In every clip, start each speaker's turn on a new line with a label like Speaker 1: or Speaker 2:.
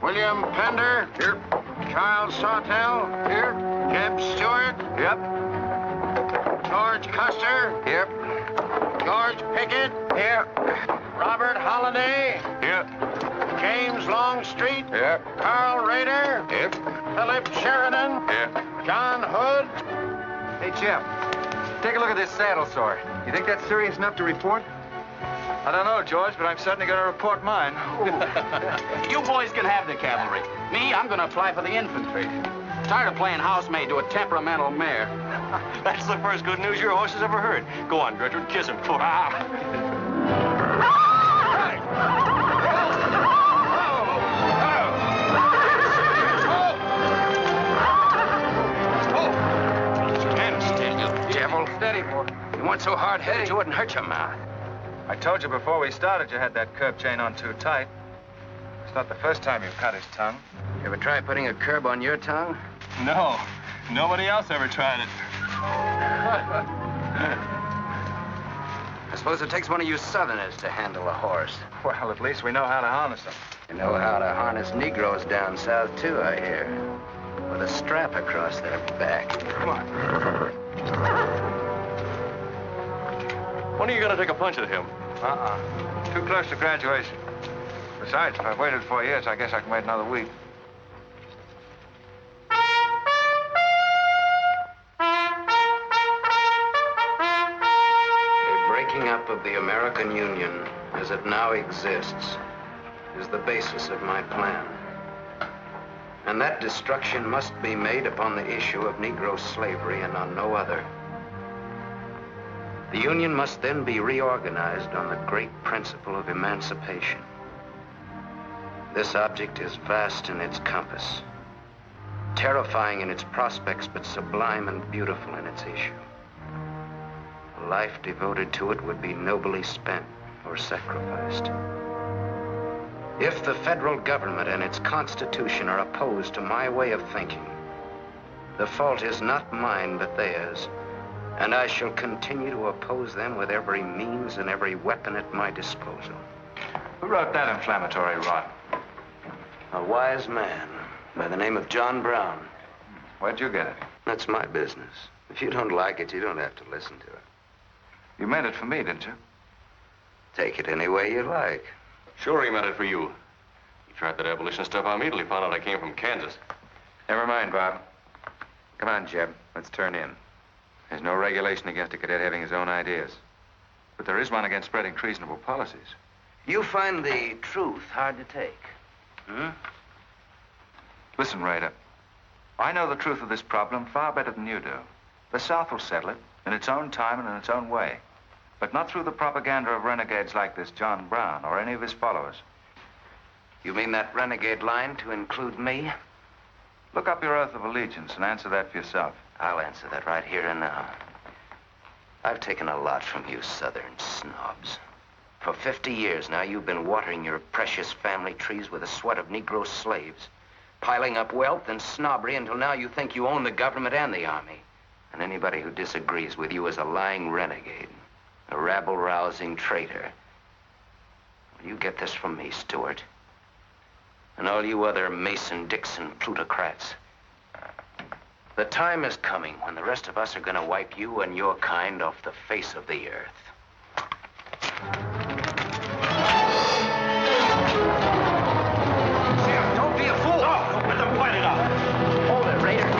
Speaker 1: William Pender.
Speaker 2: Here.
Speaker 1: Charles Sawtell.
Speaker 2: Here.
Speaker 1: Jeb Stuart.
Speaker 2: Yep.
Speaker 1: George Custer.
Speaker 2: Here.
Speaker 1: George Pickett.
Speaker 2: Here.
Speaker 1: Robert Holliday.
Speaker 2: Here.
Speaker 1: James Longstreet.
Speaker 2: Here.
Speaker 1: Carl Rader.
Speaker 2: Here.
Speaker 1: Philip Sheridan.
Speaker 2: Here.
Speaker 1: John Hood.
Speaker 2: Hey, Jeb. Take a look at this saddle sore. You think that's serious enough to report?
Speaker 3: I don't know, George, but I'm certainly going to report mine.
Speaker 4: You boys can have the cavalry. Me, I'm going to apply for the infantry. Tired of playing housemaid to a temperamental mare.
Speaker 3: That's the first good news your horse has ever heard. Go on, Gertrude, kiss him.
Speaker 4: Stand still, you devil. Steady, boy. You weren't so hard-headed you wouldn't hurt your mouth.
Speaker 3: I told you before we started you had that curb chain on too tight. It's not the first time you've cut his tongue.
Speaker 4: You ever try putting a curb on your tongue?
Speaker 3: No. Nobody else ever tried it.
Speaker 4: I suppose it takes one of you Southerners to handle a horse.
Speaker 3: Well, at least we know how to harness them.
Speaker 4: You know how to harness Negroes down south, too, I hear. With a strap across their back.
Speaker 3: Come on. When are you going to take a punch at him? Too close to graduation. Besides, if I've waited 4 years, I guess I can wait another week.
Speaker 4: A breaking up of the American Union, as it now exists, is the basis of my plan. And that destruction must be made upon the issue of Negro slavery and on no other. The Union must then be reorganized on the great principle of emancipation. This object is vast in its compass, terrifying in its prospects, but sublime and beautiful in its issue. A life devoted to it would be nobly spent or sacrificed. If the federal government and its constitution are opposed to my way of thinking, the fault is not mine, but theirs. And I shall continue to oppose them with every means and every weapon at my disposal.
Speaker 3: Who wrote that inflammatory rot?
Speaker 4: A wise man by the name of John Brown.
Speaker 3: Where'd you get it?
Speaker 4: That's my business. If you don't like it, you don't have to listen to it.
Speaker 3: You meant it for me, didn't you?
Speaker 4: Take it any way you like.
Speaker 5: Sure he meant it for you. He tried that abolitionist stuff on me till he found out I came from Kansas.
Speaker 3: Never mind, Bob. Come on, Jeb. Let's turn in. There's no regulation against a cadet having his own ideas. But there is one against spreading treasonable policies.
Speaker 4: You find the truth hard to take.
Speaker 3: Listen, Rader. I know the truth of this problem far better than you do. The South will settle it in its own time and in its own way. But not through the propaganda of renegades like this John Brown or any of his followers.
Speaker 4: You mean that renegade line to include me?
Speaker 3: Look up your oath of allegiance and answer that for yourself.
Speaker 4: I'll answer that right here and now. I've taken a lot from you Southern snobs. For 50 years now, you've been watering your precious family trees with the sweat of Negro slaves, piling up wealth and snobbery until now you think you own the government and the army. And anybody who disagrees with you is a lying renegade, a rabble-rousing traitor. You get this from me, Stuart. And all you other Mason-Dixon plutocrats. The time is coming when the rest of us are going to wipe you and your kind off the face of the earth.
Speaker 1: Jim, don't be a fool.
Speaker 4: Oh, let them point it out. Hold it, Raider.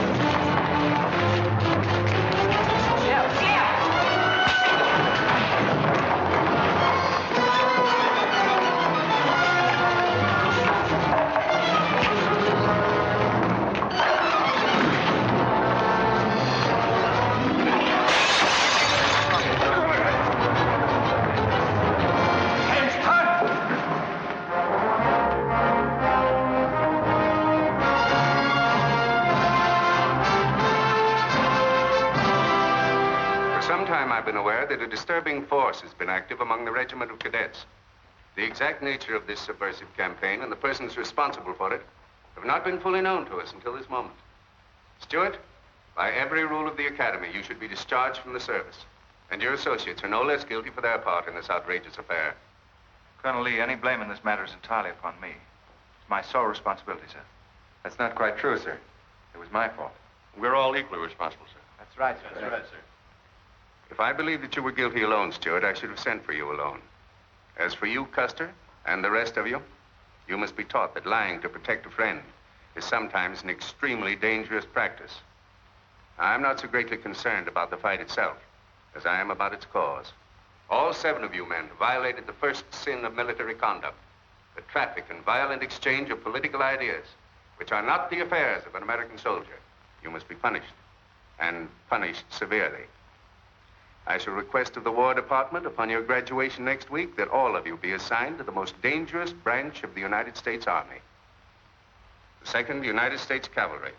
Speaker 6: I've been aware that a disturbing force has been active among the regiment of cadets. The exact nature of this subversive campaign and the persons responsible for it have not been fully known to us until this moment. Stuart, by every rule of the academy, you should be discharged from the service. And your associates are no less guilty for their part in this outrageous affair.
Speaker 3: Colonel Lee, any blame in this matter is entirely upon me. my sole responsibility, sir.
Speaker 2: That's not quite true, sir. It was my fault.
Speaker 5: We're all equally responsible, sir.
Speaker 3: That's right, sir.
Speaker 5: That's right, sir.
Speaker 6: If I believed that you were guilty alone, Stuart, I should have sent for you alone. As for you, Custer, and the rest of you, you must be taught that lying to protect a friend is sometimes an extremely dangerous practice. I'm not so greatly concerned about the fight itself as I am about its cause. All 7 of you men violated the first sin of military conduct, the traffic and violent exchange of political ideas, which are not the affairs of an American soldier. You must be punished, and punished severely. I shall request of the War Department upon your graduation next week that all of you be assigned to the most dangerous branch of the United States Army. The 2nd United States Cavalry,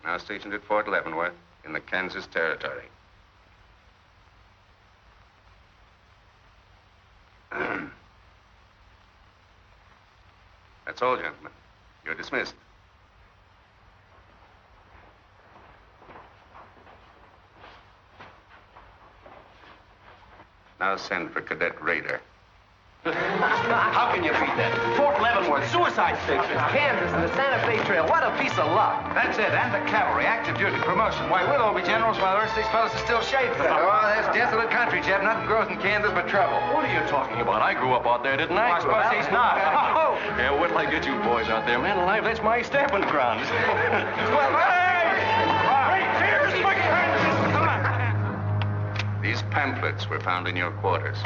Speaker 6: now stationed at Fort Leavenworth in the Kansas Territory. That's all, gentlemen. You're dismissed. Now send for Cadet Raider.
Speaker 2: How can you beat that? Fort Leavenworth, suicide station, Kansas, and the Santa Fe Trail. What a piece of luck.
Speaker 3: That's it, and the cavalry, active duty, promotion. Why, we'll all be generals while the rest of these fellas are still shaving.
Speaker 2: Oh, that's desolate country, Jeb. Nothing grows in Kansas but trouble.
Speaker 5: What are you talking about? I grew up out there, didn't I?
Speaker 3: I suppose he's not.
Speaker 5: Oh, yeah, wait till I get you boys out there. Man alive, that's my stamping ground.
Speaker 3: Well, here's my
Speaker 6: These pamphlets were found in your quarters.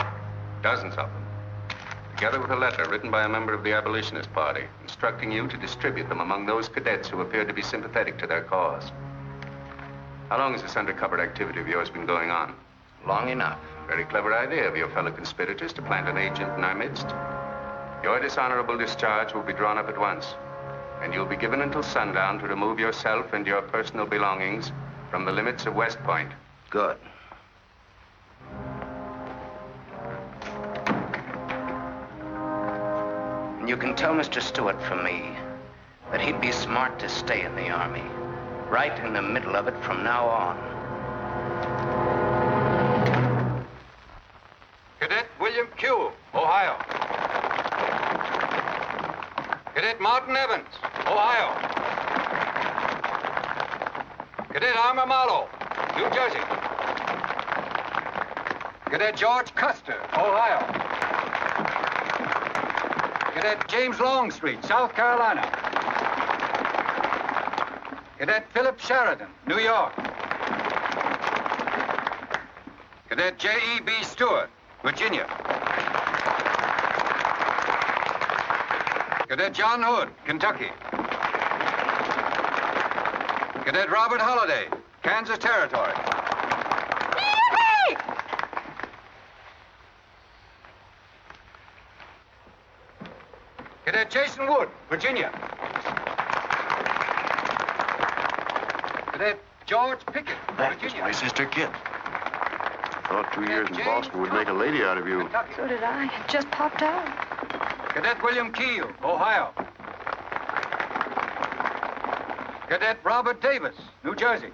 Speaker 6: Dozens of them. Together with a letter written by a member of the abolitionist party, instructing you to distribute them among those cadets who appeared to be sympathetic to their cause. How long has this undercover activity of yours been going on?
Speaker 4: Long enough.
Speaker 6: Very clever idea of your fellow conspirators to plant an agent in our midst. Your dishonorable discharge will be drawn up at once, and you'll be given until sundown to remove yourself and your personal belongings from the limits of West Point.
Speaker 4: Good. You can tell Mr. Stuart from me that he'd be smart to stay in the Army, right in the middle of it from now on.
Speaker 6: Cadet William Q., Ohio. Cadet Martin Evans, Ohio. Cadet Armour Marlowe, New Jersey. Cadet George Custer, Ohio. Cadet James Longstreet, South Carolina. Cadet Philip Sheridan, New York. Cadet J.E.B. Stewart, Virginia. Cadet John Hood, Kentucky. Cadet Robert Holliday, Kansas Territory. Cadet Jason Wood, Virginia. Cadet George Pickett, Virginia.
Speaker 7: My sister Kit. Thought 2 years in Boston would make a lady out of you.
Speaker 6: Kentucky.
Speaker 8: So did I. It just popped out.
Speaker 6: Cadet William Keel, Ohio. Cadet Robert Davis, New Jersey.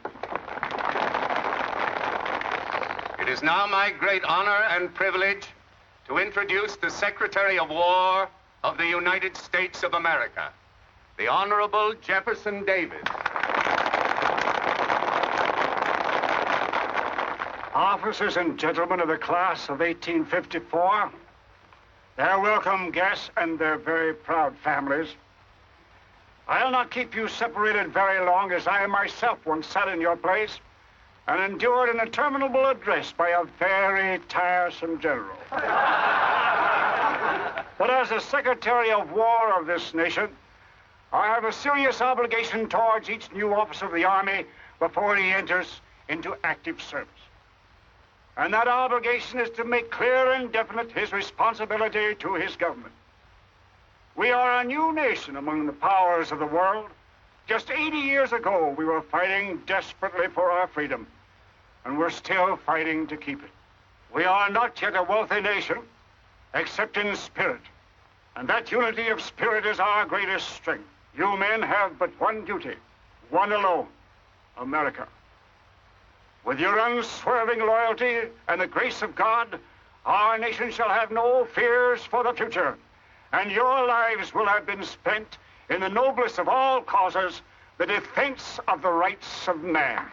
Speaker 6: It is now my great honor and privilege to introduce the Secretary of War of the United States of America, the Honorable Jefferson Davis.
Speaker 9: Officers and gentlemen of the class of 1854, their welcome guests and their very proud families, I'll not keep you separated very long, as I myself once sat in your place and endured an interminable address by a very tiresome general. But as the Secretary of War of this nation, I have a serious obligation towards each new officer of the Army before he enters into active service. And that obligation is to make clear and definite his responsibility to his government. We are a new nation among the powers of the world. Just 80 years ago, we were fighting desperately for our freedom, and we're still fighting to keep it. We are not yet a wealthy nation, except in spirit. And that unity of spirit is our greatest strength. You men have but one duty, one alone, America. With your unswerving loyalty and the grace of God, our nation shall have no fears for the future. and your lives will have been spent in the noblest of all causes, the defense of the rights of man.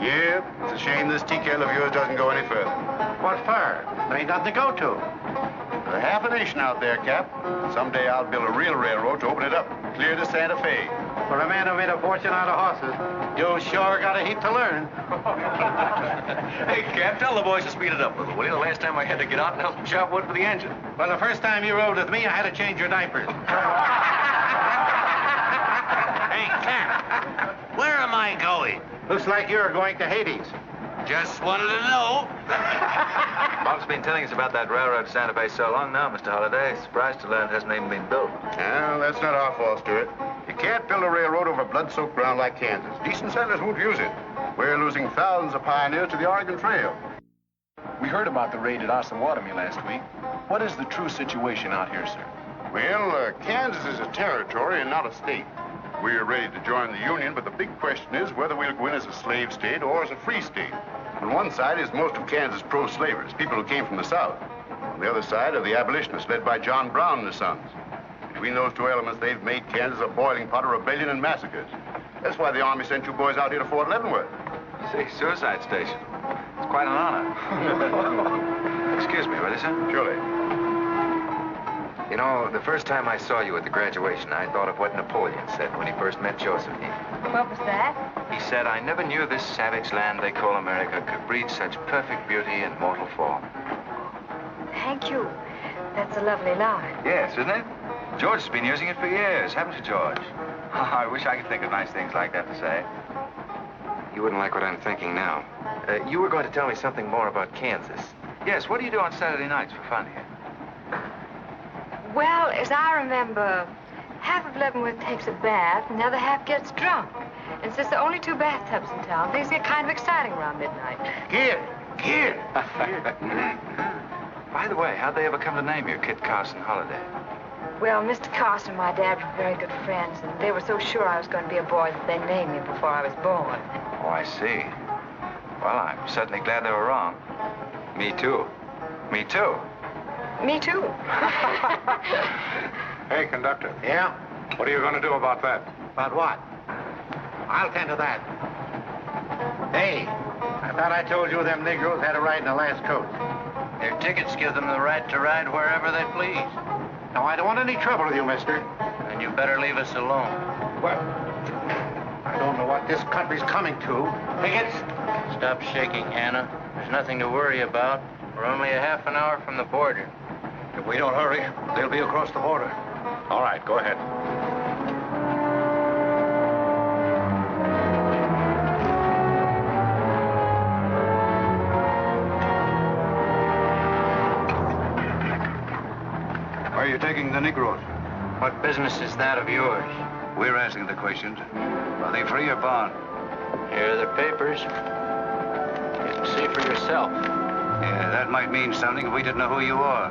Speaker 7: Yep, it's a shame this TKL of yours doesn't go any further.
Speaker 1: What for? There ain't nothing to go to.
Speaker 7: There's half a nation out there, Cap. Someday I'll build a real railroad to open it up, clear to Santa Fe.
Speaker 1: For a man who made a fortune out of horses, you sure got a heap to learn.
Speaker 5: Hey, Cap, tell the boys to speed it up a little, will you? The last time I had to get out and help them chop wood for the engine.
Speaker 1: Well, the first time you rode with me, I had to change your diapers. Hey, Cap, where am I going? Looks like you're going to Hades. Just wanted to know.
Speaker 3: Bob's been telling us about that railroad to Santa Fe so long now, Mr. Holliday. Surprised to learn it hasn't even been built.
Speaker 7: Well, that's not our fault, Stuart. You can't build a railroad over blood-soaked ground like Kansas. Decent settlers won't use it. We're losing thousands of pioneers to the Oregon Trail.
Speaker 10: We heard about the raid at Osawatomie last week. What is the true situation out here, sir?
Speaker 7: Well, Kansas is a territory and not a state. We're ready to join the Union, but the big question is whether we'll go in as a slave state or as a free state. On one side is most of Kansas pro-slavers, people who came from the South. On the other side are the abolitionists led by John Brown and his sons. Between those two elements, they've made Kansas a boiling pot of rebellion and massacres. That's why the Army sent you boys out here to Fort Leavenworth.
Speaker 3: See, suicide station. It's quite an honor. Excuse me, will you, sir?
Speaker 7: Surely.
Speaker 3: You know, the first time I saw you at the graduation, I thought of what Napoleon said when he first met Josephine.
Speaker 8: What was that?
Speaker 3: He said, I never knew this savage land they call America could breed such perfect beauty in mortal form.
Speaker 8: Thank you. That's a lovely line.
Speaker 3: Yes, isn't it? George has been using it for years, haven't you, George? I wish I could think of nice things like that to say.
Speaker 4: You wouldn't like what I'm thinking now. You were going to tell me something more about Kansas.
Speaker 3: Yes, what do you do on Saturday nights for fun here?
Speaker 8: Well, as I remember, half of Leavenworth takes a bath and the other half gets drunk. And since there are only 2 bathtubs in town, things get kind of exciting around midnight.
Speaker 1: Kid!
Speaker 3: By the way, how'd they ever come to name you Kit Carson Holiday?
Speaker 8: Well, Mr. Carson and my dad were very good friends, and they were so sure I was going to be a boy that they named me before I was born.
Speaker 3: Oh, I see. Well, I'm certainly glad they were wrong. Me too. Me too.
Speaker 8: Me too.
Speaker 1: Hey, conductor. Yeah? What are you going to do about that? About what? I'll tend to that. Hey, I thought I told you them Negroes had a right in the last coach. Their tickets give them the right to ride wherever they please. Now, I don't want any trouble with you, mister. Then you better leave us alone. Well, I don't know what this country's coming to. Tickets? Stop shaking, Hannah. There's nothing to worry about. We're only a half an hour from the border. If we don't hurry, they'll be across the border. All right, go ahead.
Speaker 7: Where are you taking the Negroes?
Speaker 2: What business is that of yours?
Speaker 7: We're asking the questions. Are they free or bond?
Speaker 2: Here are the papers. You can see for yourself.
Speaker 1: Yeah, that might mean something if we didn't know who you are.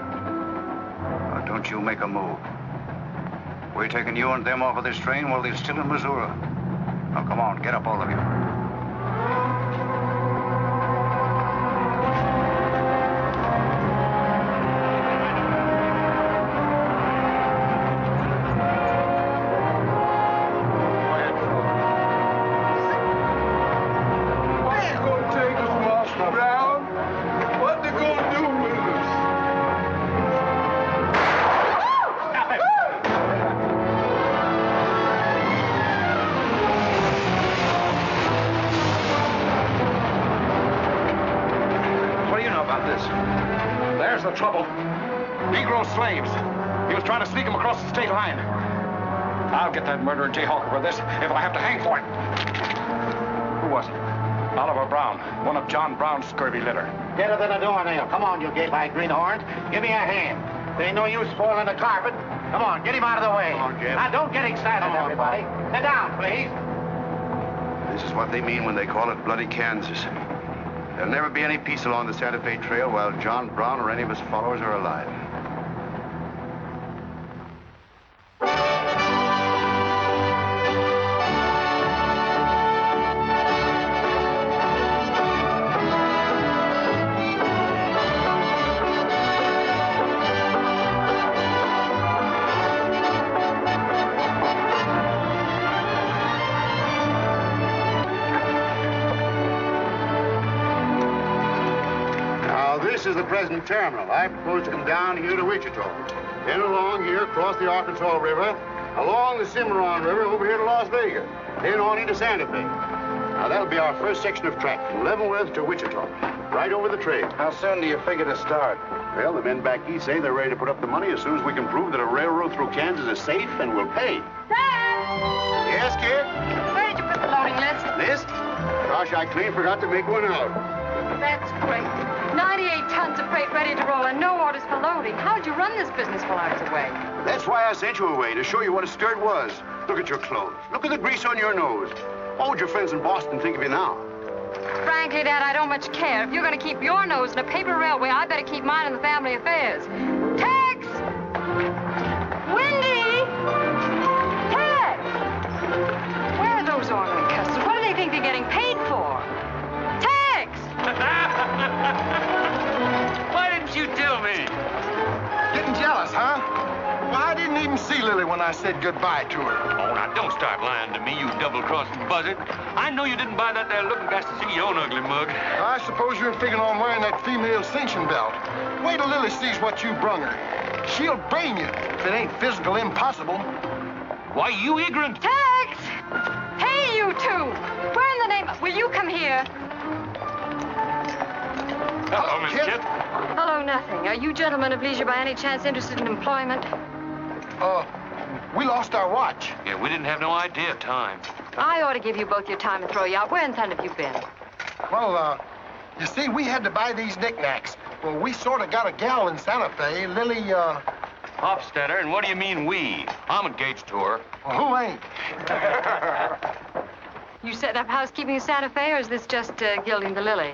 Speaker 1: But don't you make a move. We're taking you and them off of this train while they're still in Missouri. Now, come on, get up, all of you.
Speaker 10: There's the trouble. Negro slaves. He was trying to sneak them across the state line. I'll get that murdering jayhawker for this if I have to hang for it. Who was it? Oliver Brown, one of John Brown's scurvy litter.
Speaker 1: Get it in the doornail. Come on, you gate-eyed greenhorns. Give me a hand. There ain't no use spoiling the carpet. Come on, get him out of the way. Come on, Jeb. Now, don't get excited, everybody. Sit down, please.
Speaker 7: This is what they mean when they call it bloody Kansas. There'll never be any peace along the Santa Fe Trail while John Brown or any of his followers are alive. This is the present terminal. I propose to come down here to Wichita, then along here across the Arkansas River, along the Cimarron River over here to Las Vegas, then on into Santa Fe. Now, that'll be our first section of track from Leavenworth to Wichita, right over the trail.
Speaker 1: How soon do you figure to start?
Speaker 7: Well, the men back east say they're ready to put up the money as soon as we can prove that a railroad through Kansas is safe and will pay.
Speaker 8: Dad!
Speaker 7: Yes, kid?
Speaker 8: Where did you put the loading list?
Speaker 7: List? Gosh, I clean forgot to make one out.
Speaker 8: That's great. 98 tons of freight ready to roll and no orders for loading. How'd you run this business while I was away?
Speaker 7: That's why I sent you away, to show you what a skirt was. Look at your clothes. Look at the grease on your nose. What would your friends in Boston think of you now?
Speaker 8: Frankly, Dad, I don't much care. If you're going to keep your nose in a paper railway, I better keep mine in the family affairs. Tex! Wendy! Tex! Where are those ornery customers? What do they think they're getting paid for? Tex!
Speaker 5: Why didn't you tell me?
Speaker 10: Getting jealous, huh? Well, I didn't even see Lily when I said goodbye to her.
Speaker 5: Oh, now don't start lying to me, you double-crossing buzzard. I know you didn't buy that there looking glass to see your own ugly mug.
Speaker 10: I suppose you're figuring on wearing that female cinching belt. Wait till Lily sees what you brung her. She'll brain you if it ain't physical impossible.
Speaker 5: Why, you ignorant.
Speaker 8: Tex! Hey, you two! Where in the name of... Will you come here?
Speaker 5: Hello, Miss Kit.
Speaker 8: Hello, nothing. Are you gentlemen of leisure by any chance interested in employment?
Speaker 10: We lost our watch.
Speaker 5: Yeah, we didn't have no idea of time.
Speaker 8: I ought to give you both your time and throw you out. Where in town have you been?
Speaker 10: Well, you see, we had to buy these knickknacks. Well, we sort of got a gal in Santa Fe, Lily,
Speaker 5: Hofstadter, and what do you mean we? I'm engaged to her.
Speaker 10: Well, who ain't?
Speaker 8: You setting up housekeeping in Santa Fe, or is this just gilding the lily?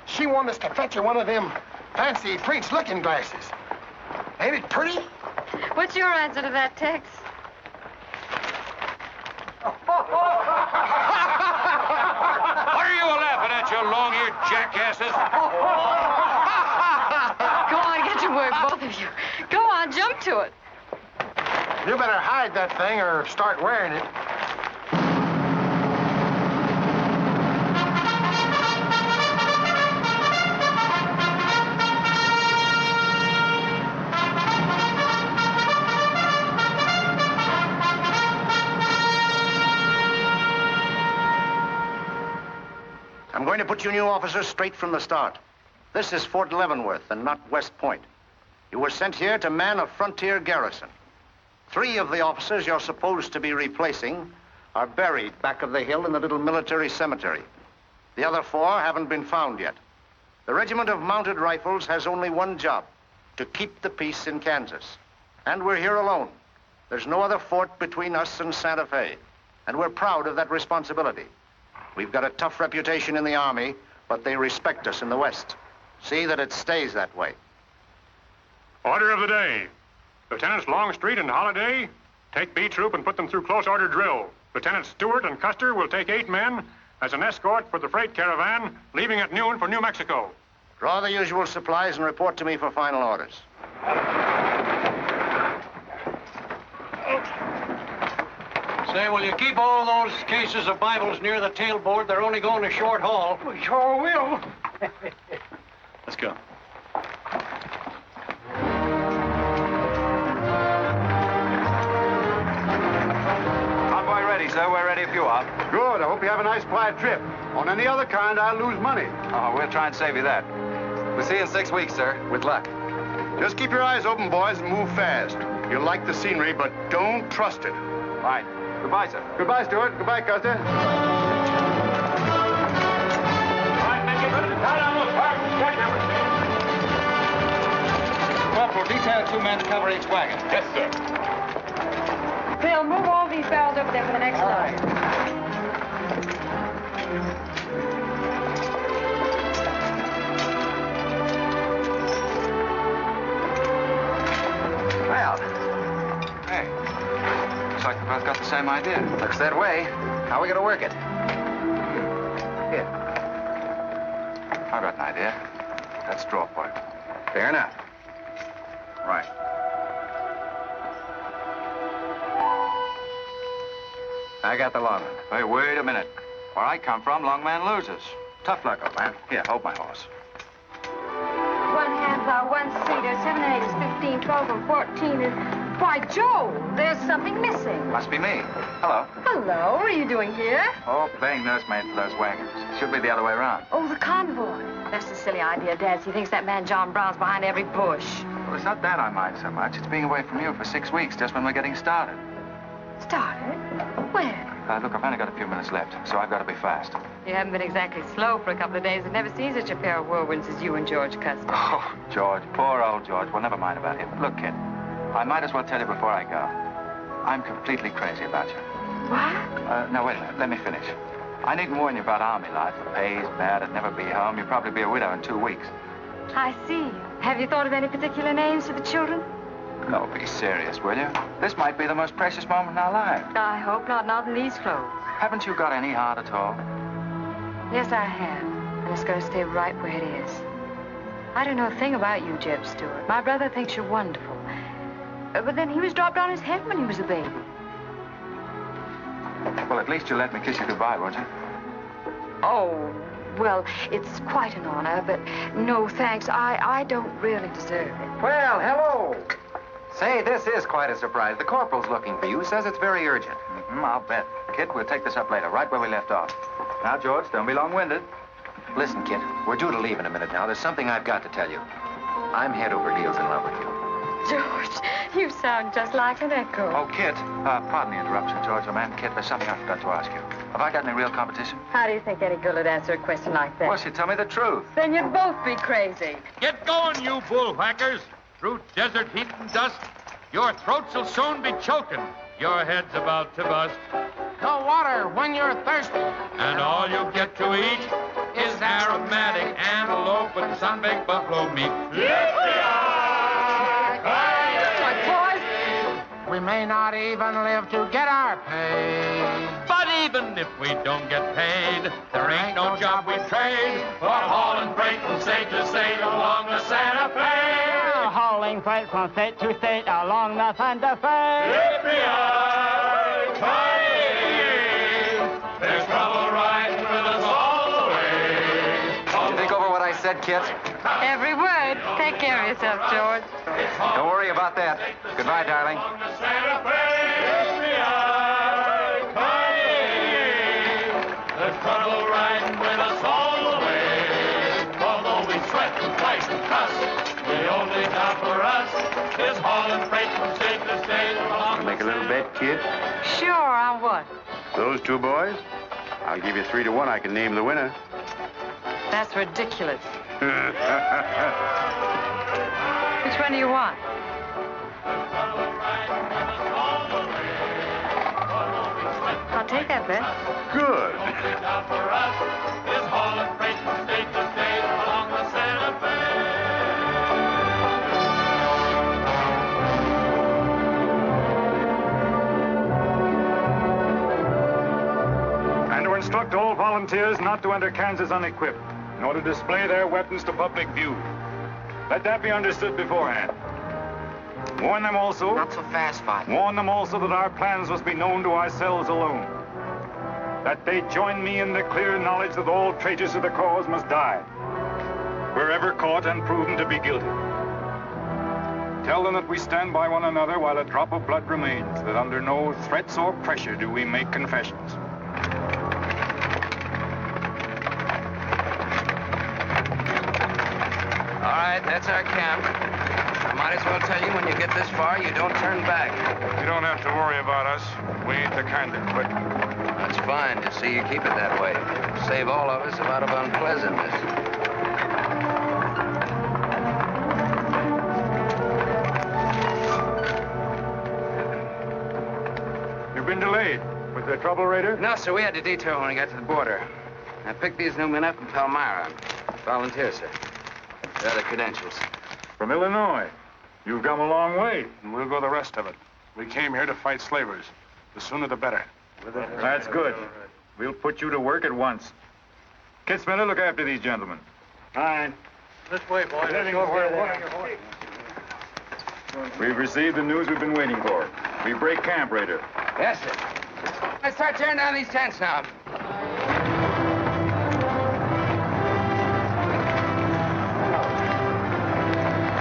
Speaker 10: She wanted us to fetch her one of them fancy Prince looking glasses. Ain't it pretty?
Speaker 8: What's your answer to that, Tex?
Speaker 5: What are you laughing at, you long-eared jackasses?
Speaker 8: Go on, get to work, both of you. Go on, jump to it.
Speaker 10: You better hide that thing or start wearing it.
Speaker 1: I'm going to put you new officers straight from the start. This is Fort Leavenworth and not West Point. You were sent here to man a frontier garrison. 3 of the officers you're supposed to be replacing are buried back of the hill in the little military cemetery. The other 4 haven't been found yet. The Regiment of Mounted Rifles has only one job, to keep the peace in Kansas. And we're here alone. There's no other fort between us and Santa Fe, and we're proud of that responsibility. We've got a tough reputation in the Army, but they respect us in the West. See that it stays that way.
Speaker 10: Order of the day. Lieutenants Longstreet and Holliday, take B Troop and put them through close order drill. Lieutenants Stuart and Custer will take 8 men as an escort for the freight caravan, leaving at noon for New Mexico.
Speaker 1: Draw the usual supplies and report to me for final orders.
Speaker 11: Say, will you keep all those cases of Bibles near the tailboard? They're only going a short haul.
Speaker 9: We sure will.
Speaker 5: Let's go.
Speaker 3: Convoy ready, sir. We're ready if you are.
Speaker 7: Good. I hope you have a nice quiet trip. On any other kind, I'll lose money.
Speaker 3: Oh, we'll try and save you that.
Speaker 5: We'll see you in 6 weeks, sir. With luck.
Speaker 7: Just keep your eyes open, boys, and move fast. You'll like the scenery, but don't trust it.
Speaker 3: Right. Goodbye, sir.
Speaker 7: Goodbye, Stuart. Goodbye, Custer.
Speaker 9: All right, men, get ready to tie down those targets.
Speaker 10: Corporal, detail 2 men to cover each wagon.
Speaker 5: Yes, sir.
Speaker 8: Bill, move all these barrels over there for the next load.
Speaker 3: Well, hey, looks like we both got the same idea.
Speaker 2: Looks that way. How are we going to work it?
Speaker 3: Here. I've got an idea. Let's draw for it.
Speaker 2: Fair enough.
Speaker 3: Right.
Speaker 2: I got the long one.
Speaker 3: Hey, wait a minute. Where I come from, long man loses. Tough luck, old man. Here, hold my horse.
Speaker 8: 1 hand plow, 1 seater, 7 and 8 is 15, 12 and 14 is... Why, Joe, there's something missing.
Speaker 3: Must be me. Hello.
Speaker 8: Hello, what are you doing here?
Speaker 3: Oh, playing nursemaid for those wagons. Should be the other way around.
Speaker 8: Oh, the convoy. That's a silly idea, Dad. He thinks that man John Brown's behind every bush.
Speaker 3: Well, it's not that I mind so much. It's being away from you for 6 weeks, just when we're getting started.
Speaker 8: Started? When?
Speaker 3: Look, I've only got a few minutes left, so I've got to be fast.
Speaker 8: You haven't been exactly slow for a couple of days. I've never seen such a pair of whirlwinds as you and George Custer.
Speaker 3: Oh, George, poor old George. Well, never mind about him. Look, kid, I might as well tell you before I go. I'm completely crazy about you.
Speaker 8: What?
Speaker 3: Now, wait a minute. Let me finish. I needn't warn you about army life. The pay's bad. I'd never be home. You'll probably be a widow in 2 weeks.
Speaker 8: I see. Have you thought of any particular names for the children?
Speaker 3: No, be serious, will you? This might be the most precious moment in our lives.
Speaker 8: I hope not. Not in these clothes.
Speaker 3: Haven't you got any heart at all?
Speaker 8: Yes, I have. And it's going to stay right where it is. I don't know a thing about you, Jeb Stuart. My brother thinks you're wonderful. But then he was dropped on his head when he was a baby.
Speaker 3: Well, at least you'll let me kiss you goodbye, won't you?
Speaker 8: Oh, well, it's quite an honor, but no thanks. I don't really deserve it.
Speaker 2: Well, hello. Say, this is quite a surprise. The corporal's looking for you. Says it's very urgent.
Speaker 3: I'll bet. Kid, we'll take this up later, right where we left off. Now, George, don't be long-winded.
Speaker 2: Listen, kid, we're due to leave in a minute now. There's something I've got to tell you. I'm head over heels in love with you.
Speaker 8: George, you sound just like an echo.
Speaker 3: Oh, Kit, pardon the interruption, George, man. Kit, there's something I forgot to ask you. Have I got any real competition?
Speaker 8: How do you think any girl would answer a question like that?
Speaker 3: Well, she'd tell me the truth.
Speaker 8: Then you'd both be crazy.
Speaker 12: Get going, you bullwhackers. Through desert heat and dust, your throats will soon be choking. Your head's about to bust.
Speaker 13: No water when you're thirsty.
Speaker 12: And all you get to eat is aromatic antelope with sun-baked buffalo meat.
Speaker 13: We may not even live to get our pay.
Speaker 12: But even if we don't get paid, there ain't no job we trade for hauling freight from state to state along the Santa Fe.
Speaker 14: Hauling freight from state to state along the Santa Fe.
Speaker 12: There's trouble riding with us all the way.
Speaker 2: Did you think over what I said, Kit?
Speaker 8: Every word. Take care of yourself, George.
Speaker 2: Don't worry about that. Goodbye, darling.
Speaker 12: There's trouble riding with us all the way. Although we sweat and fight and cuss, the only job for us is hauling freight from state to state along.
Speaker 7: Make a little bet, kid.
Speaker 8: Sure, on what?
Speaker 7: Those 2 boys? I'll give you 3 to 1. I can name the winner.
Speaker 8: That's ridiculous. Which one do you want? I'll take that bet.
Speaker 7: Good.
Speaker 12: For us is hauling freight from state to state along the Santa Fe.
Speaker 10: instruct all volunteers not to enter Kansas unequipped, nor to display their weapons to public view. Let that be understood beforehand. Warn them also...
Speaker 2: Not so fast, Father.
Speaker 10: Warn them also that our plans must be known to ourselves alone. That they join me in the clear knowledge that all traitors to the cause must die, wherever caught and proven to be guilty. Tell them that we stand by one another while a drop of blood remains, that under no threats or pressure do we make confessions.
Speaker 4: All right, that's our camp. I might as well tell you, when you get this far, you don't turn back.
Speaker 10: You don't have to worry about us. We ain't the kind that quit.
Speaker 4: That's fine to see you keep it that way. Save all of us a lot of unpleasantness.
Speaker 10: You've been delayed. Was there trouble, Raider?
Speaker 4: No, sir, we had to detour when we got to the border. I picked these new men up in Palmyra. Volunteer, sir. There are the credentials.
Speaker 10: From Illinois. You've come a long way. And we'll go the rest of it. We came here to fight slavers. The sooner the better. That's good. We'll put you to work at once. Kid Spinner, look after these gentlemen. Fine.
Speaker 11: This way, boys.
Speaker 10: We've received the news we've been waiting for. We break camp, Raider.
Speaker 4: Yes, sir. Let's start tearing down these tents now.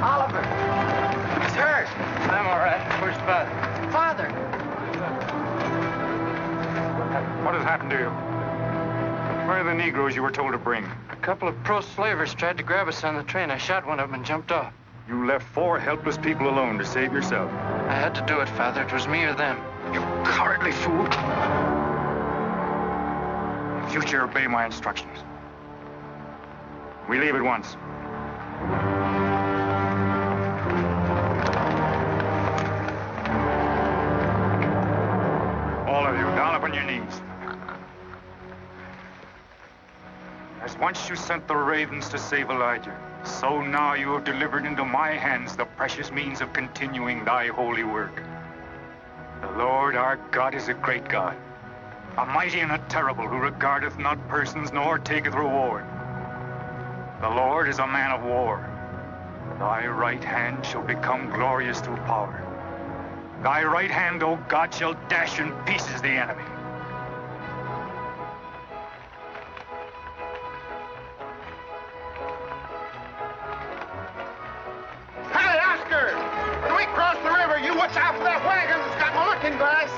Speaker 2: Oliver. He's hurt.
Speaker 11: I'm all right. Where's Father?
Speaker 2: Father.
Speaker 10: What has happened to you? Where are the Negroes you were told to bring?
Speaker 11: A couple of pro-slavers tried to grab us on the train. I shot one of them and jumped off.
Speaker 10: You left 4 helpless people alone to save yourself.
Speaker 11: I had to do it, Father. It was me or them.
Speaker 10: You cowardly fool. In future, obey my instructions. We leave at once. All of you, down upon your knees. As once you sent the ravens to save Elijah, so now you have delivered into my hands the precious means of continuing thy holy work. The Lord our God is a great God, a mighty and a terrible, who regardeth not persons nor taketh reward. The Lord is a man of war. Thy right hand shall become glorious through power. Thy right hand, O God, shall dash in pieces the enemy.
Speaker 1: Hey, Oscar! When we cross the river, you watch out for that wagon that's got my looking glass.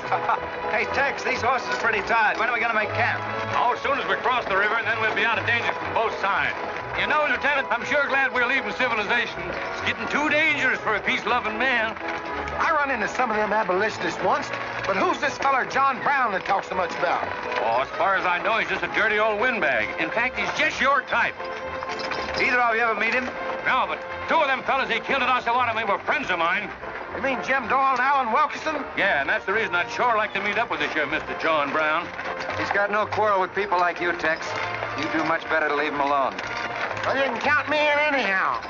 Speaker 5: Hey, Tex, these horses are pretty tired. When are we going to make camp?
Speaker 11: Oh, as soon as we cross the river, and then we'll be out of danger from both sides. You know, Lieutenant, I'm sure glad we're leaving civilization. It's getting too dangerous for a peace-loving man.
Speaker 1: I run into some of them abolitionists once, but who's this feller John Brown that talks so much about?
Speaker 11: Oh, as far as I know, he's just a dirty old windbag. In fact, he's just your type.
Speaker 5: Either of you ever meet him?
Speaker 11: No, but 2 of them fellas he killed at Osawatomie were friends of mine.
Speaker 1: You mean Jim Doyle and Alan Wilkerson?
Speaker 11: Yeah, and that's the reason I'd sure like to meet up with this here Mr. John Brown.
Speaker 4: He's got no quarrel with people like you, Tex. You do much better to leave him alone.
Speaker 1: Well, you can count me in anyhow.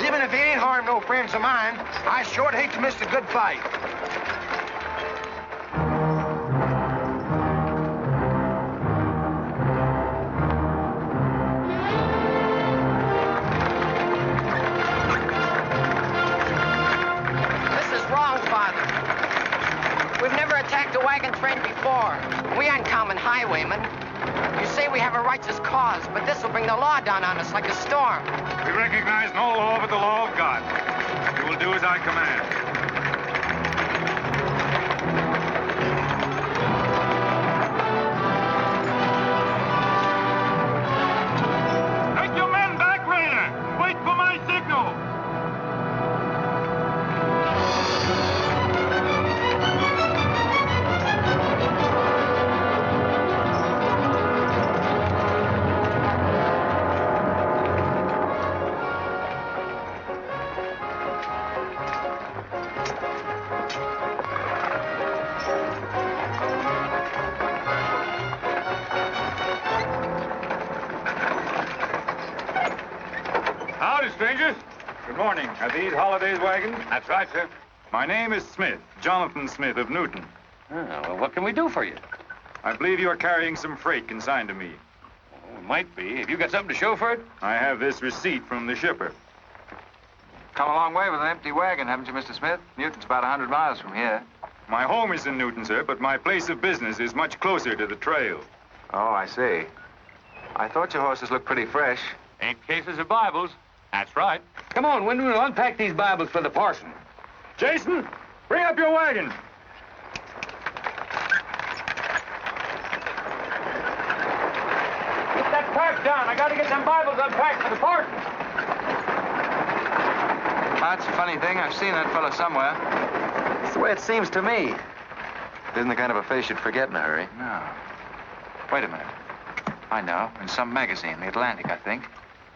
Speaker 1: Even if he ain't harmed no friends of mine, I sure hate to miss a good fight.
Speaker 2: This is wrong, Father. We've never attacked a wagon train before. We aren't common highwaymen. You say we have a righteous cause, but this will bring the law down on us like a storm.
Speaker 10: We recognize no law but the law of God. You will do as I command. Take your men back, Raider. Wait for my signal. Howdy, strangers. Good morning. Are these Holiday's wagons?
Speaker 11: That's right, sir.
Speaker 10: My name is Smith, Jonathan Smith of Newton.
Speaker 11: Oh, well, what can we do for you?
Speaker 15: I believe you are carrying some freight consigned to me.
Speaker 11: Oh, it might be. Have you got something to show for it?
Speaker 15: I have this receipt from the shipper.
Speaker 3: Come a long way with an empty wagon, haven't you, Mr. Smith? Newton's about 100 miles from here.
Speaker 15: My home is in Newton, sir, but my place of business is much closer to the trail.
Speaker 3: Oh, I see. I thought your horses looked pretty fresh.
Speaker 11: Ain't cases of Bibles. That's right.
Speaker 10: Come on, Wyndham, we'll unpack these Bibles for the parson.
Speaker 15: Jason, bring up your wagon.
Speaker 10: Get that pack down. I got to get them Bibles unpacked for the parson.
Speaker 3: That's a funny thing. I've seen that fellow somewhere. It's the way it seems to me. It isn't the kind of a face you'd forget in a hurry. No. Wait a minute. I know. In some magazine, The Atlantic, I think.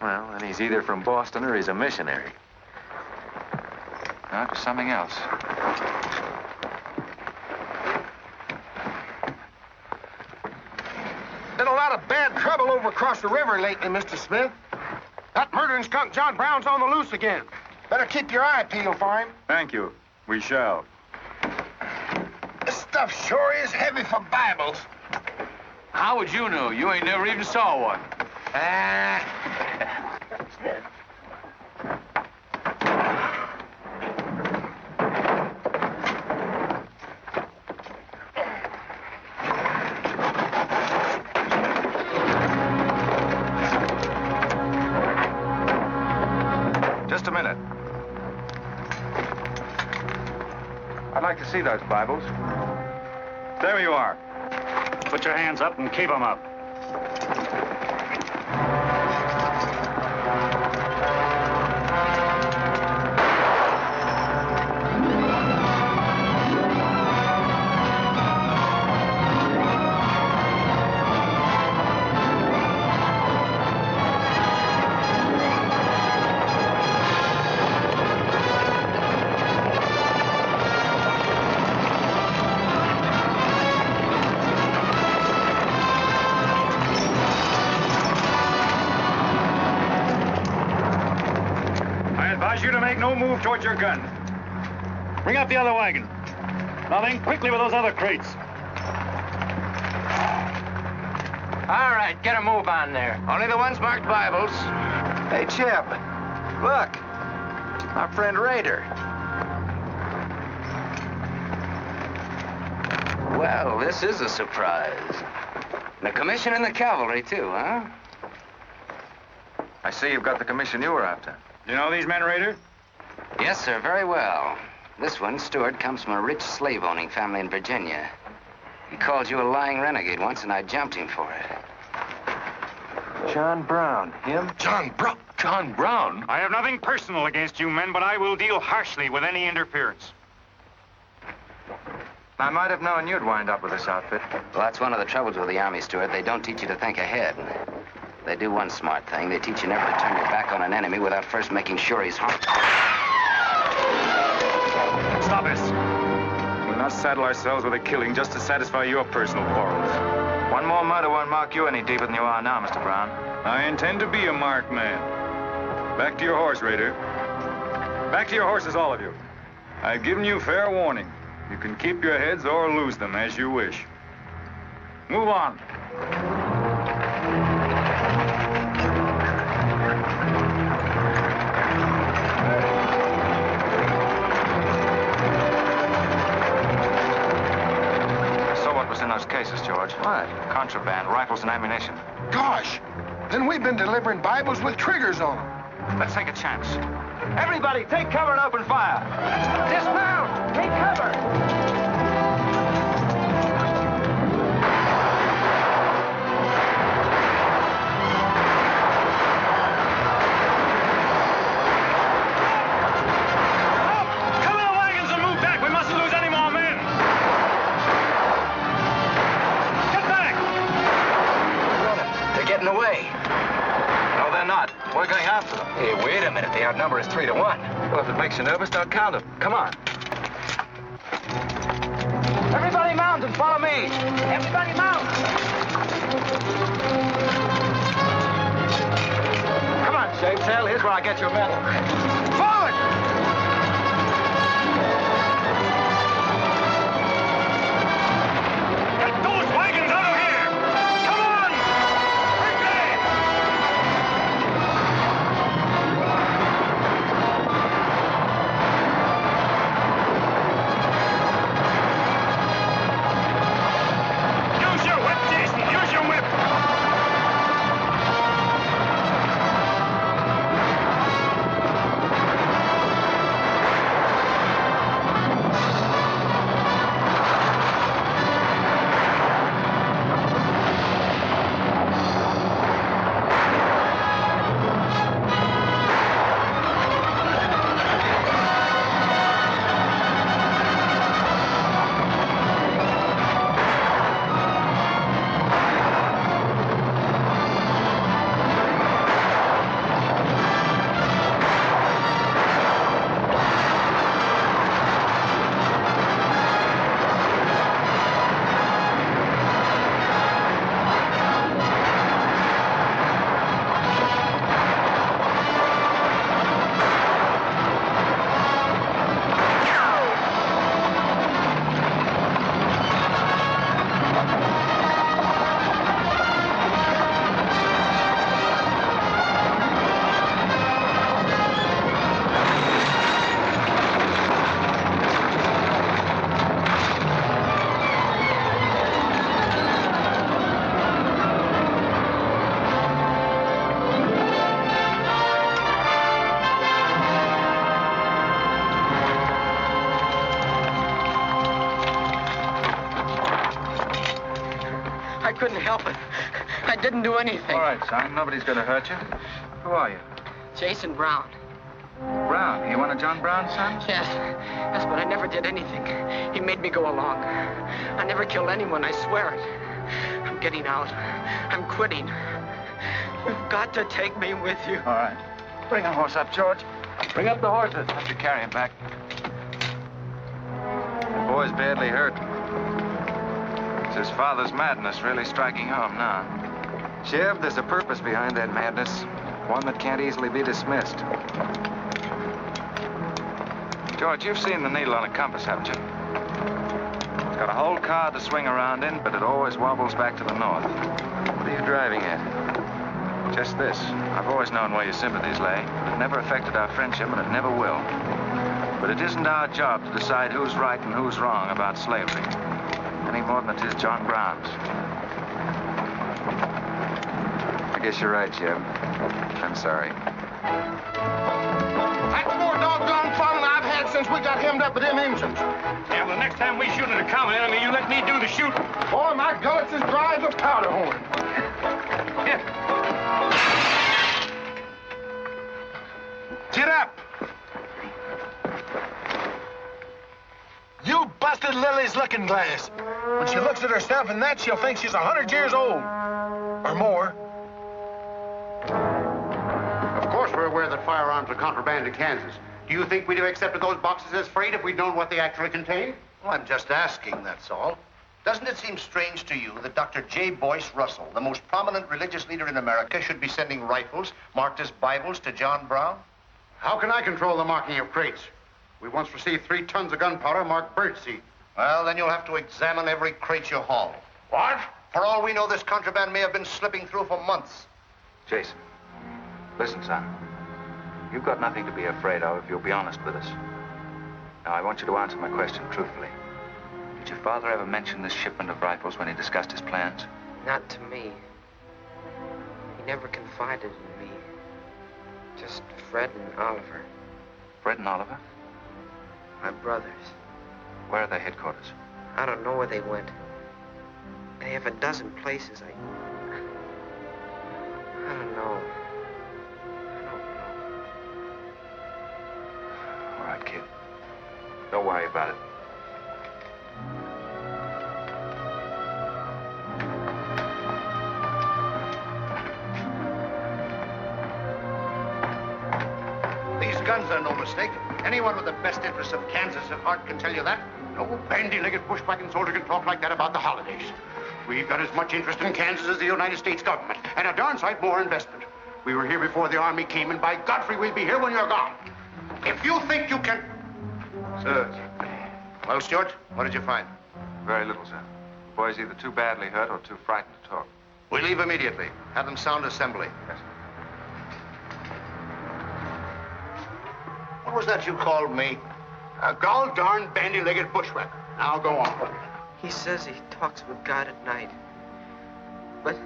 Speaker 3: Well, then he's either from Boston or he's a missionary. No, it was something else.
Speaker 16: Been a lot of bad trouble over across the river lately, Mr. Smith. That murdering skunk John Brown's on the loose again. Better keep your eye peeled for him.
Speaker 15: Thank you. We shall.
Speaker 16: This stuff sure is heavy for Bibles.
Speaker 11: How would you know? You ain't never even saw one.
Speaker 3: Just a minute. I'd like to see those Bibles.
Speaker 15: There you are. Put your hands up and keep them up. You to make no move towards your gun. Bring up the other wagon. Now then, quickly with those other crates.
Speaker 2: All right, get a move on there.
Speaker 4: Only the ones marked Bibles. Hey, Jeb, look. Our friend Raider. Well, this is a surprise. And a commission in the cavalry, too, huh?
Speaker 3: I see you've got the commission you were after.
Speaker 15: You know these men, Raider?
Speaker 4: Yes, sir, very well. This one, Stuart, comes from a rich slave-owning family in Virginia. He called you a lying renegade once, and I jumped him for it.
Speaker 3: John Brown. Him?
Speaker 16: John Brown.
Speaker 11: John Brown?
Speaker 15: I have nothing personal against you men, but I will deal harshly with any interference.
Speaker 3: I might have known you'd wind up with this outfit.
Speaker 4: Well, that's one of the troubles with the Army, Stuart. They don't teach you to think ahead. They do one smart thing. They teach you never to turn your back on an enemy without first making sure he's harmed.
Speaker 15: Stop it. We'll not saddle ourselves with a killing just to satisfy your personal quarrels.
Speaker 3: One more murder won't mark you any deeper than you are now, Mr. Brown.
Speaker 15: I intend to be a marked man. Back to your horse, Raider. Back to your horses, all of you. I've given you fair warning. You can keep your heads or lose them as you wish. Move on.
Speaker 3: In those cases, George. What? Contraband, rifles, and ammunition.
Speaker 16: Gosh, then we've been delivering Bibles with triggers on them.
Speaker 3: Let's take a chance.
Speaker 11: Everybody, take cover and open fire.
Speaker 2: Dismount! Take cover!
Speaker 3: We're going after them.
Speaker 11: Hey, wait a minute. The outnumber is 3 to 1.
Speaker 3: Well, if it makes you nervous, don't count them. Come on.
Speaker 2: Everybody mount and follow me. Everybody mount.
Speaker 11: Come on, Shave Tail. Here's where I get your medal.
Speaker 2: Forward!
Speaker 15: Get those wagons out of
Speaker 2: couldn't help it. I didn't do anything.
Speaker 3: All right, son. Nobody's going to hurt you. Who are you?
Speaker 2: Jason Brown.
Speaker 3: Brown. You one of John Brown's sons?
Speaker 2: Yes. Yes, but I never did anything. He made me go along. I never killed anyone, I swear it. I'm getting out. I'm quitting. You've got to take me with you.
Speaker 3: All right. Bring a horse up, George. Bring up the horses. Have to carry him back. The boy's badly hurt. It's his father's madness really striking home now. Jeb, there's a purpose behind that madness. One that can't easily be dismissed. George, you've seen the needle on a compass, haven't you? It's got a whole car to swing around in, but it always wobbles back to the north. What are you driving at? Just this. I've always known where your sympathies lay. It never affected our friendship, and it never will. But it isn't our job to decide who's right and who's wrong about slavery, any more than it is John Brown's. I guess you're right, Jeb. I'm sorry.
Speaker 16: That's more doggone fun than I've had since we got hemmed up with them engines.
Speaker 11: Yeah, well, the next time we shoot at a common enemy, you let me do the shooting.
Speaker 16: Boy, my gullets as dry as a powder horn. Get up. You busted Lily's looking glass. When she looks at herself in that, she'll think she's 100 years old. Or more.
Speaker 1: Of course we're aware that firearms are contraband to Kansas. Do you think we'd have accepted those boxes as freight if we'd known what they actually contained?
Speaker 17: Well, I'm just asking, that's all. Doesn't it seem strange to you that Dr. J. Boyce Russell, the most prominent religious leader in America, should be sending rifles marked as Bibles to John Brown?
Speaker 1: How can I control the marking of crates? We once received 3 tons of gunpowder marked birdseed.
Speaker 17: Well, then you'll have to examine every crate you haul.
Speaker 1: What?
Speaker 17: For all we know, this contraband may have been slipping through for months.
Speaker 3: Jason, listen, son. You've got nothing to be afraid of if you'll be honest with us. Now, I want you to answer my question truthfully. Did your father ever mention this shipment of rifles when he discussed his plans?
Speaker 2: Not to me. He never confided in me. Just Fred and Oliver.
Speaker 3: Fred and Oliver?
Speaker 2: My brothers.
Speaker 3: Where are their headquarters?
Speaker 2: I don't know where they went. They have a dozen places. I don't know.
Speaker 3: All right, kid. Don't worry about it.
Speaker 17: These guns are no mistake. Anyone with the best interests of Kansas at heart can tell you that.
Speaker 1: No bandy-legged bushwhacking soldier can talk like that about the holidays. We've got as much interest in Kansas as the United States government, and a darn sight more investment. We were here before the Army came, and by Godfrey, we'll be here when you're gone. If you think you can...
Speaker 3: Sir.
Speaker 17: Well, Stuart, what did you find?
Speaker 3: Very little, sir. The boy's either too badly hurt or too frightened to talk.
Speaker 17: We leave immediately. Have them sound assembly.
Speaker 3: Yes, sir.
Speaker 17: What was that you called me?
Speaker 1: A gall-darn bandy-legged bushwhacker. Now go on.
Speaker 2: He says he talks with God at night. But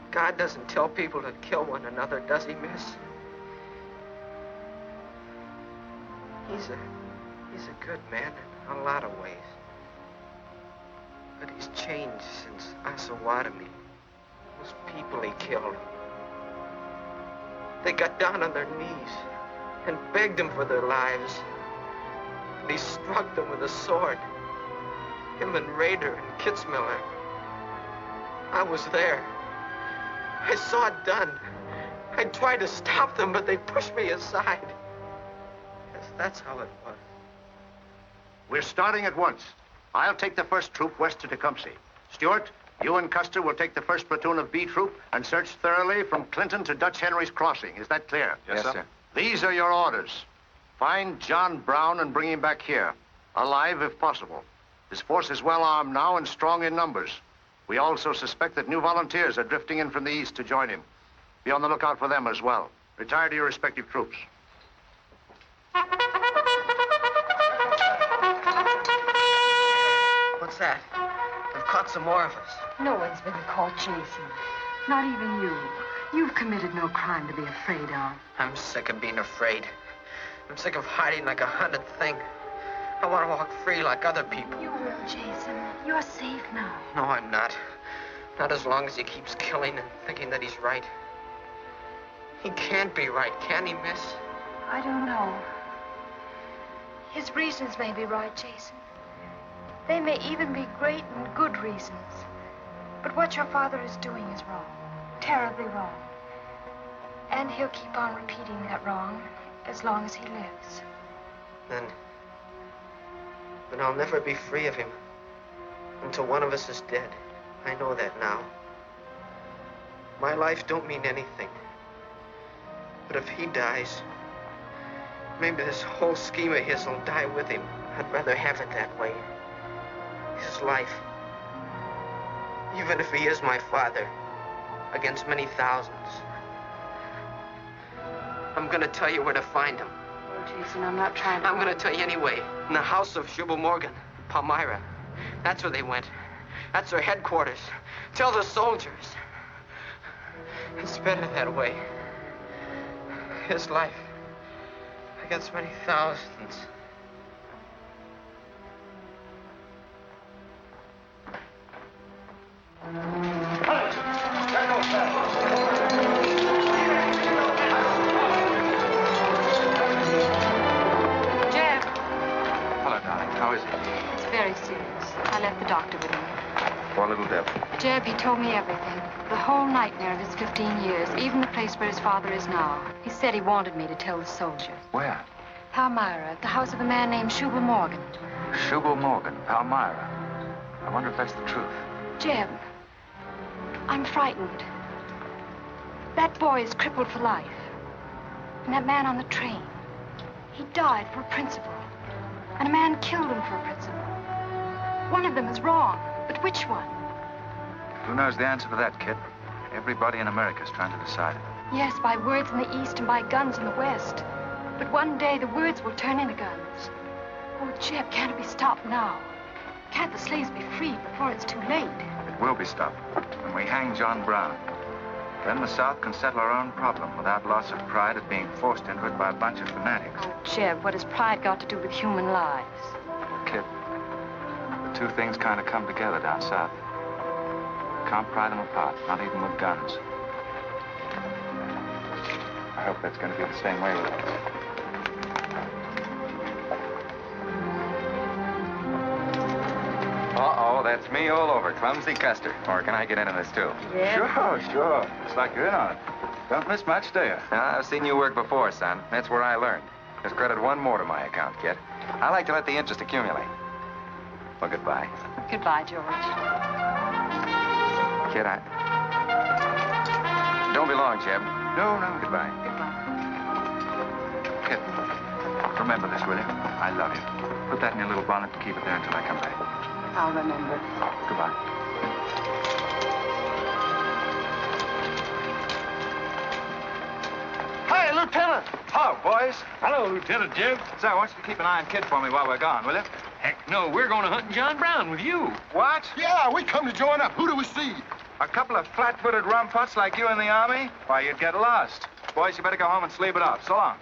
Speaker 2: God doesn't tell people to kill one another, does he, miss? He's a good man in a lot of ways. But he's changed since Osawatomie. Those people he killed. They got down on their knees and begged him for their lives. And he struck them with a sword. Him and Rader and Kitzmiller. I was there. I saw it done. I tried to stop them, but they pushed me aside. Yes, that's how it was.
Speaker 17: We're starting at once. I'll take the first troop west to Tecumseh. Stuart, you and Custer will take the first platoon of B Troop and search thoroughly from Clinton to Dutch Henry's Crossing. Is that clear?
Speaker 3: Yes, sir.
Speaker 17: These are your orders. Find John Brown and bring him back here, alive if possible. His force is well armed now and strong in numbers. We also suspect that new volunteers are drifting in from the east to join him. Be on the lookout for them as well. Retire to your respective troops.
Speaker 2: What's that? They've caught some more of us.
Speaker 8: No one's been caught, Jason. Not even you. You've committed no crime to be afraid of.
Speaker 2: I'm sick of being afraid. I'm sick of hiding like a hunted thing. I want to walk free like other people.
Speaker 8: You will, Jason. You're safe now.
Speaker 2: No, I'm not. Not as long as he keeps killing and thinking that he's right. He can't be right, can he, miss?
Speaker 8: I don't know. His reasons may be right, Jason. They may even be great and good reasons. But what your father is doing is wrong. Terribly wrong. And he'll keep on repeating that wrong as long as he lives.
Speaker 2: Then I'll never be free of him until one of us is dead. I know that now. My life don't mean anything. But if he dies, maybe this whole scheme of his will die with him. I'd rather have it that way. His life, even if he is my father, against many thousands. I'm gonna tell you where to find him.
Speaker 8: Oh, Jason, I'm not trying to...
Speaker 2: I'm gonna tell you anyway. In the house of Jubal Morgan, Palmyra. That's where they went. That's their headquarters. Tell the soldiers. It's better that way. His life against many thousands.
Speaker 8: Jeb.
Speaker 3: Hello, darling. How is he?
Speaker 8: It's very serious. I left the doctor with him.
Speaker 3: Poor little Deb.
Speaker 8: Jeb, he told me everything. The whole nightmare of his 15 years, even the place where his father is now. He said he wanted me to tell the soldiers.
Speaker 3: Where?
Speaker 8: Palmyra, at the house of a man named Jubal Morgan.
Speaker 3: Jubal Morgan, Palmyra. I wonder if that's the truth.
Speaker 8: Jeb, I'm frightened. That boy is crippled for life. And that man on the train, he died for a principle. And a man killed him for a principle. One of them is wrong, but which one?
Speaker 3: Who knows the answer to that, kid? Everybody in America's trying to decide it.
Speaker 8: Yes, by words in the East and by guns in the West. But one day the words will turn into guns. Oh, Jeb, can't it be stopped now? Can't the slaves be freed before it's too late?
Speaker 3: It will be stopped when we hang John Brown. Then the South can settle our own problem without loss of pride at being forced into it by a bunch of fanatics.
Speaker 8: Oh, Jeb, what has pride got to do with human lives?
Speaker 3: Kid, the two things kind of come together down south. Can't pry them apart, not even with guns. I hope that's going to be the same way with us.
Speaker 5: Uh-oh, that's me all over, Clumsy Custer. Or can I get into this, too?
Speaker 3: Yeah. Sure. Looks like you're in on it. Don't miss much, do you?
Speaker 5: I've seen you work before, son. That's where I learned. Just credit one more to my account, kid. I like to let the interest accumulate. Well, goodbye.
Speaker 8: Goodbye, George.
Speaker 5: Kid, don't be long, Jeb.
Speaker 3: No.
Speaker 5: Goodbye.
Speaker 3: Kid, remember this, will you? I love you. Put that in your little bonnet and keep it there until I come back.
Speaker 8: I'll remember.
Speaker 3: Goodbye.
Speaker 16: Hey, Lieutenant!
Speaker 3: Hello, boys.
Speaker 11: Hello, Lieutenant Jeb.
Speaker 3: Say, I want you to keep an eye on Kid for me while we're gone, will you?
Speaker 11: Heck no, we're going to hunt John Brown with you.
Speaker 3: What?
Speaker 16: Yeah, we come to join up. Who do we see?
Speaker 3: A couple of flat-footed rumputs like you in the Army? Why, you'd get lost. Boys, you better go home and sleep it off. So long.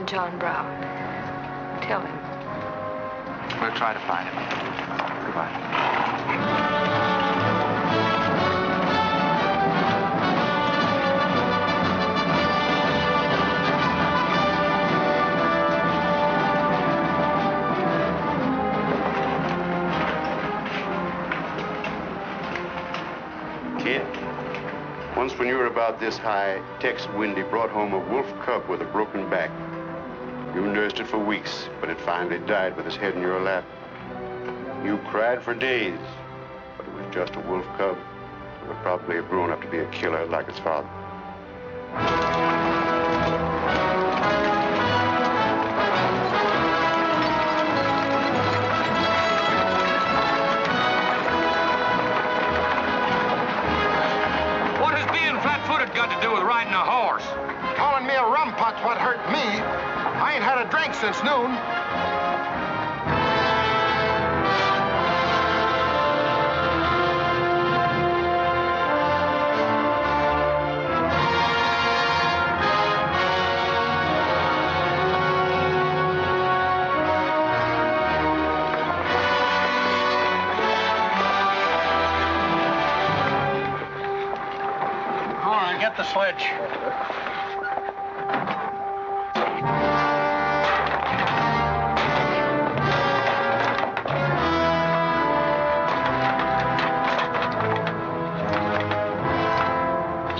Speaker 8: John Brown. Tell him.
Speaker 3: We'll try to find him. Goodbye.
Speaker 7: Kid, once when you were about this high, Tex Windy brought home a wolf cub with a broken back. You nursed it for weeks, but it finally died with its head in your lap. You cried for days, but it was just a wolf cub.
Speaker 6: would probably have grown up to be a killer like his father.
Speaker 11: What has being flat-footed got to do with riding a horse?
Speaker 16: Calling me a rumput's what hurt me. I ain't had a drink since noon.
Speaker 9: Get the sledge.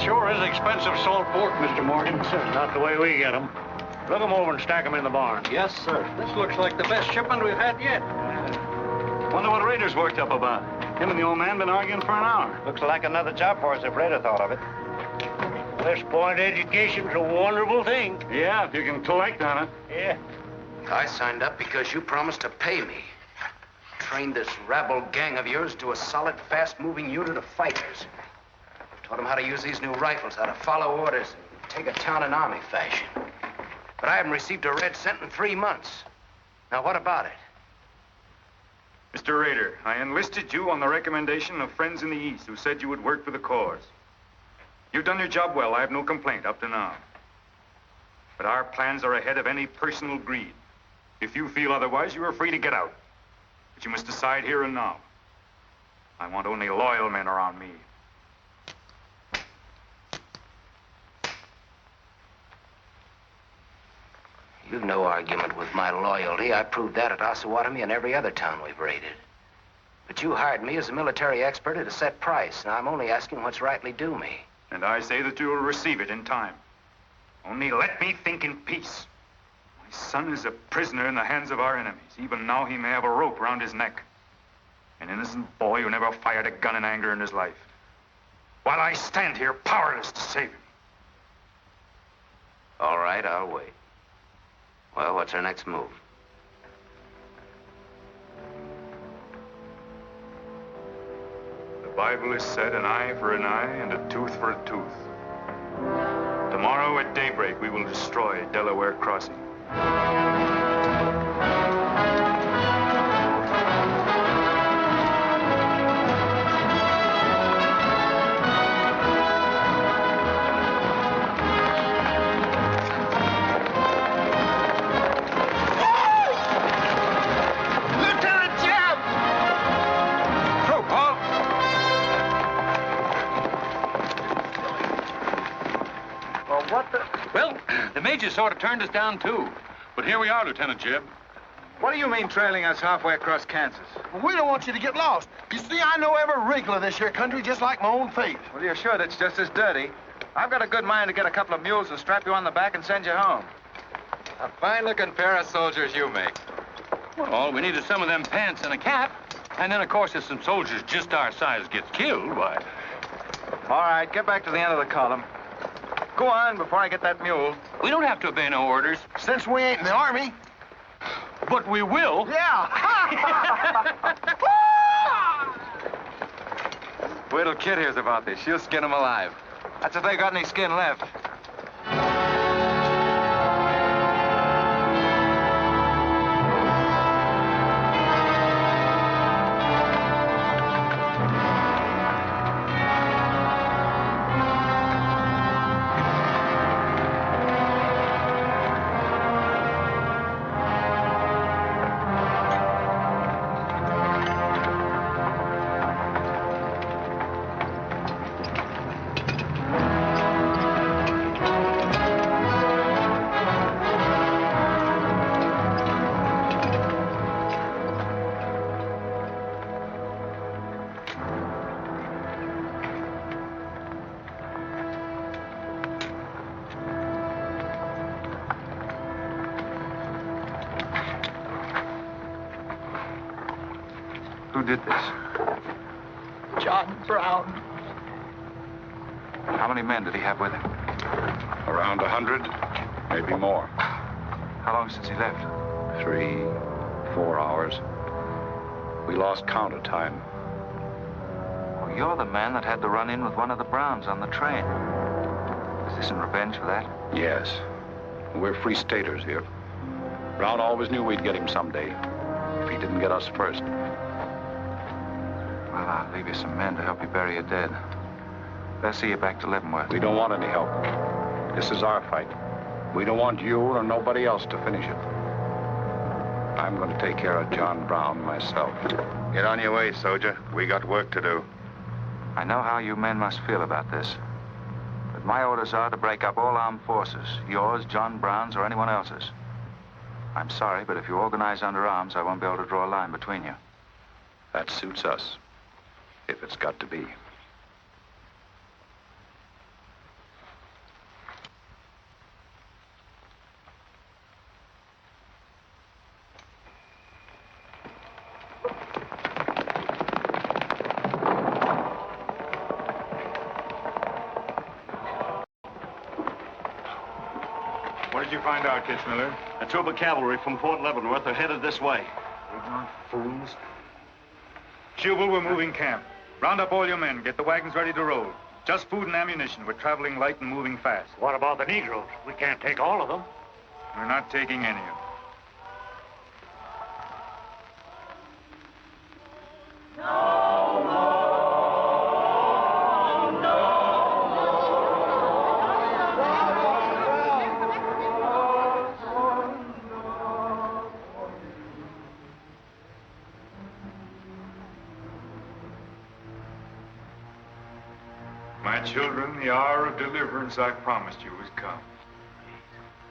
Speaker 9: Sure is expensive salt pork, Mr. Morgan.
Speaker 1: Not the way we get them. Look them over and stack them in the barn.
Speaker 9: Yes, sir. This looks like the best shipment we've had yet.
Speaker 15: Wonder what Rader's worked up about. Him and the old man been arguing for an hour.
Speaker 1: Looks like another job for us if Raider thought of it. This point, education's a wonderful thing.
Speaker 15: Yeah, if you can collect on it.
Speaker 1: Yeah.
Speaker 4: I signed up because you promised to pay me. Trained this rabble gang of yours to a solid, fast-moving unit of fighters. Taught them how to use these new rifles, how to follow orders, and take a town in army fashion. But I haven't received a red cent in 3 months. Now, what about it?
Speaker 15: Mr. Rader, I enlisted you on the recommendation of friends in the East who said you would work for the cause. You've done your job well. I have no complaint up to now. But our plans are ahead of any personal greed. If you feel otherwise, you are free to get out. But you must decide here and now. I want only loyal men around me.
Speaker 4: You've no argument with my loyalty. I proved that at Osawatomie and every other town we've raided. But you hired me as a military expert at a set price. Now, I'm only asking what's rightly due me.
Speaker 15: And I say that you will receive it in time. Only let me think in peace. My son is a prisoner in the hands of our enemies. Even now, he may have a rope around his neck. An innocent boy who never fired a gun in anger in his life. While I stand here powerless to save him.
Speaker 4: All right, I'll wait. Well, what's our next move?
Speaker 15: The Bible has said an eye for an eye and a tooth for a tooth. Tomorrow at daybreak, we will destroy Delaware Crossing.
Speaker 11: The major sort of turned us down, too.
Speaker 10: But here we are, Lieutenant Jeb.
Speaker 5: What do you mean trailing us halfway across Kansas?
Speaker 16: Well, we don't want you to get lost. You see, I know every wrinkle of this here country just like my own face.
Speaker 5: Well, you're sure that's just as dirty? I've got a good mind to get a couple of mules and strap you on the back and send you home.
Speaker 10: A fine-looking pair of soldiers you make.
Speaker 11: Well, all we need is some of them pants and a cap. And then, of course, if some soldiers just our size gets killed, why...
Speaker 5: All right, get back to the end of the column. Go on before I get that mule.
Speaker 11: We don't have to obey no orders.
Speaker 16: Since we ain't in the Army.
Speaker 11: But we will.
Speaker 16: Yeah.
Speaker 5: Wait till Kid hears about this. She'll skin him alive. That's if they got any skin left. Who did this?
Speaker 14: John Brown.
Speaker 3: How many men did he have with him?
Speaker 10: Around 100, maybe more.
Speaker 3: How long since he left?
Speaker 10: 3, 4 hours. We lost count of time.
Speaker 3: Well, you're the man that had the run-in with one of the Browns on the train. Is this in revenge for that?
Speaker 10: Yes. We're free staters here. Brown always knew we'd get him someday, if he didn't get us first.
Speaker 3: Well, I'll leave you some men to help you bury your dead. They'll see you back to Leavenworth.
Speaker 10: We don't want any help. This is our fight. We don't want you or nobody else to finish it. I'm going to take care of John Brown myself.
Speaker 7: Get on your way, soldier. We got work to do.
Speaker 3: I know how you men must feel about this. But my orders are to break up all armed forces. Yours, John Brown's, or anyone else's. I'm sorry, but if you organize under arms, I won't be able to draw a line between you.
Speaker 10: That suits us, if it's got to be.
Speaker 15: What did you find out, Kitzmiller?
Speaker 18: A troop of cavalry from Fort Leavenworth are headed this way.
Speaker 15: Ignorant fools. Jubal, we're moving camp. Round up all your men. Get the wagons ready to roll. Just food and ammunition. We're traveling light and moving fast.
Speaker 9: What about the Negroes? We can't take all of them.
Speaker 15: We're not taking any of them. My children, the hour of deliverance I promised you has come.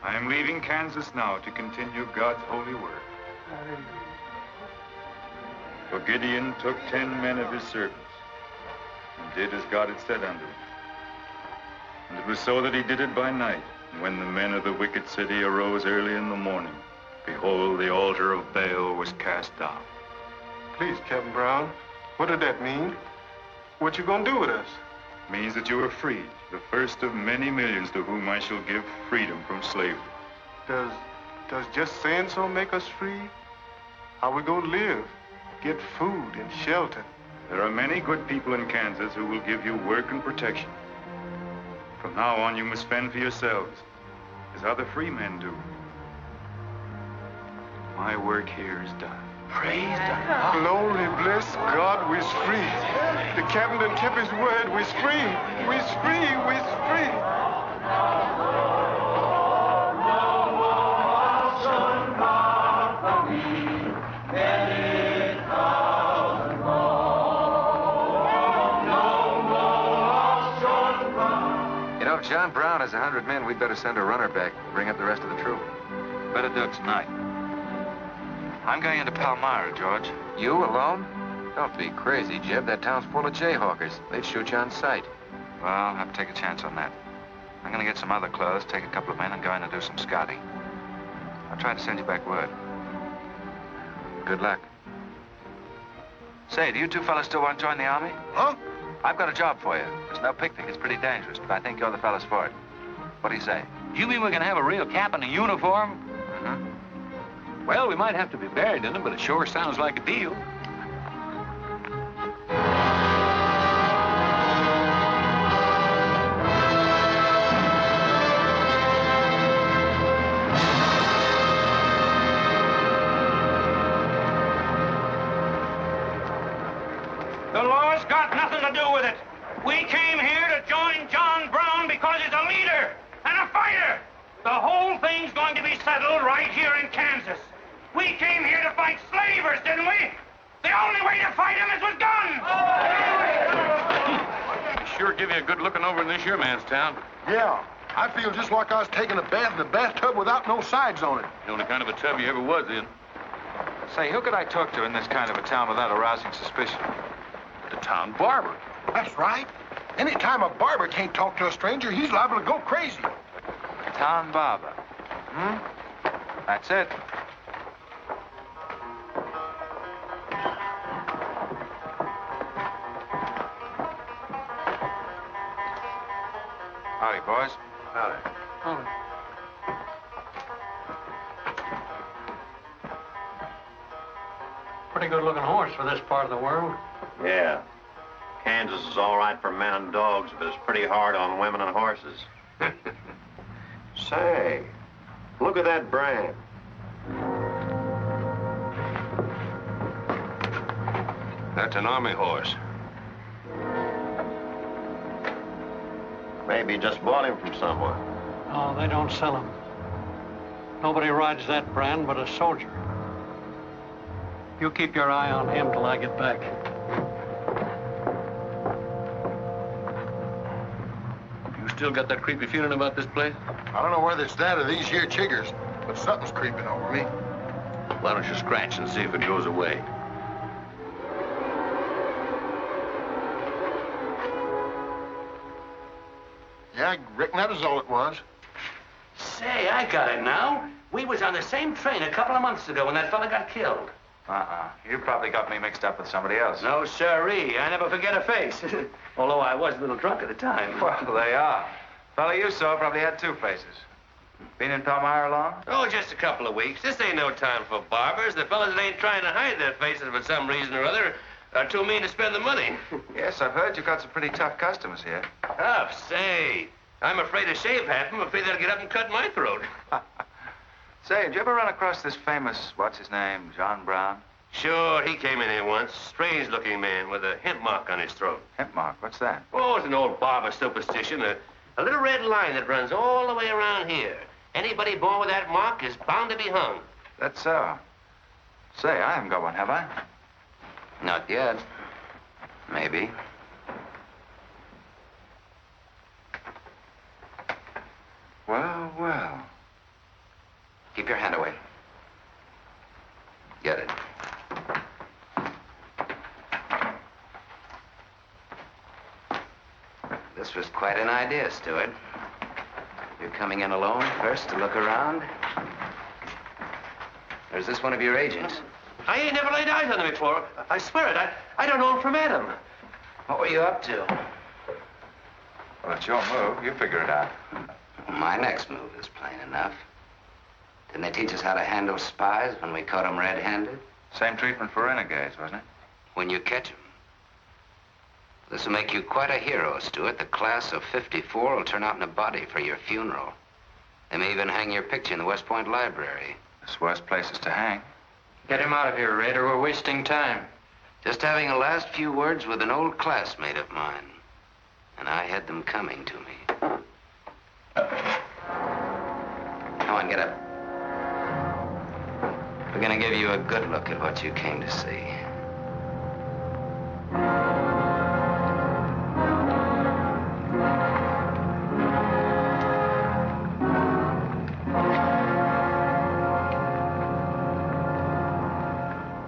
Speaker 15: I am leaving Kansas now to continue God's holy work. For Gideon took 10 men of his servants and did as God had said unto him. And it was so that he did it by night. And when the men of the wicked city arose early in the morning, behold, the altar of Baal was cast down.
Speaker 16: Please, Captain Brown, what did that mean? What you gonna do with us?
Speaker 15: Means that you are freed, the first of many millions to whom I shall give freedom from slavery.
Speaker 16: Does just saying so make us free? How we gonna live? Get food and shelter?
Speaker 15: There are many good people in Kansas who will give you work and protection. From now on, you must fend for yourselves, as other free men do. My work here is done.
Speaker 16: Praise God. Glory, bless God, we's free. The captain done kept his word, we's free. We's free, we's free.
Speaker 5: You know, if John Brown has 100 men, we'd better send a runner back and bring up the rest of the troop.
Speaker 3: Better do it tonight. I'm going into Palmyra, George.
Speaker 5: You alone? Don't be crazy, Jeb. That town's full of jayhawkers. They'd shoot you on sight.
Speaker 3: Well, I'll have to take a chance on that. I'm going to get some other clothes, take a couple of men, and go in and do some scouting. I'll try to send you back word.
Speaker 5: Good luck.
Speaker 3: Say, do you two fellas still want to join the Army?
Speaker 16: Huh?
Speaker 3: I've got a job for you. It's no picnic. It's pretty dangerous, but I think you're the fellas for it. What do you say?
Speaker 11: You mean we can have a real cap and a uniform? Well, we might have to be buried in them, but it sure sounds like a deal.
Speaker 9: The law's got nothing to do with it. We came here to join John Brown because he's a leader and a fighter. The whole thing's going to be settled right here in Kansas. We came here to fight slavers, didn't we? The only way to fight them is with guns.
Speaker 11: Sure give you a good looking over in this here man's town.
Speaker 16: Yeah, I feel just like I was taking a bath in a bathtub without no sides on it.
Speaker 11: The only kind of a tub you ever was in.
Speaker 3: Say, who could I talk to in this kind of a town without arousing suspicion?
Speaker 11: The town barber.
Speaker 16: That's right. Anytime a barber can't talk to a stranger, he's liable to go crazy.
Speaker 3: Town barber. That's it. Howdy, boys.
Speaker 6: Howdy.
Speaker 19: Pretty good-looking horse for this part of the world.
Speaker 18: Yeah. Kansas is all right for men and dogs, but it's pretty hard on women and horses. Say, look at that brand.
Speaker 6: That's an army horse.
Speaker 18: Maybe you just bought him from someone.
Speaker 19: Oh, they don't sell them. Nobody rides that brand but a soldier. You keep your eye on him till I get back.
Speaker 11: You still got that creepy feeling about this place?
Speaker 16: I don't know whether it's that or these here chiggers, but something's creeping over me.
Speaker 11: Why don't you scratch and see if it goes away?
Speaker 16: Yeah, I reckon that was all it was.
Speaker 11: Say, I got it now. We was on the same train a couple of months ago when that fella got killed.
Speaker 3: You probably got me mixed up with somebody else.
Speaker 11: No, sirree. I never forget a face. Although I was a little drunk at the time.
Speaker 3: Well, they are. Fella you saw probably had two faces. Been in Palmyra long?
Speaker 11: Oh, just a couple of weeks. This ain't no time for barbers. The fellas that ain't trying to hide their faces for some reason or other are too mean to spend the money.
Speaker 3: Yes, I've heard you've got some pretty tough customers here.
Speaker 11: Tough, say. I'm afraid to shave half of them. I'm afraid they'll get up and cut my throat.
Speaker 3: Say, did you ever run across this famous, what's his name, John Brown?
Speaker 11: Sure, he came in here once. Strange-looking man with a hemp mark on his throat.
Speaker 3: Hemp mark? What's that?
Speaker 11: Oh, it's an old barber superstition. A little red line that runs all the way around here. Anybody born with that mark is bound to be hung.
Speaker 3: That's so. Say, I haven't got one, have I?
Speaker 4: Not yet. Maybe.
Speaker 3: Well, well.
Speaker 4: Keep your hand away. Get it. This was quite an idea, Stuart. You're coming in alone first to look around? Or is this one of your agents?
Speaker 11: I ain't never laid eyes on him before. I swear it. I don't know him from Adam.
Speaker 4: What were you up to?
Speaker 3: Well, it's your move. You figure it out.
Speaker 4: My next move is plain enough. Didn't they teach us how to handle spies when we caught them red-handed?
Speaker 3: Same treatment for renegades, wasn't it?
Speaker 4: When you catch them. This will make you quite a hero, Stuart. The class of '54 will turn out in a body for your funeral. They may even hang your picture in the West Point Library.
Speaker 3: There's worse places to hang.
Speaker 2: Get him out of here, Raider. We're wasting time.
Speaker 4: Just having a last few words with an old classmate of mine. And I had them coming to me. Come on, get up. We're gonna give you a good look at what you came to see.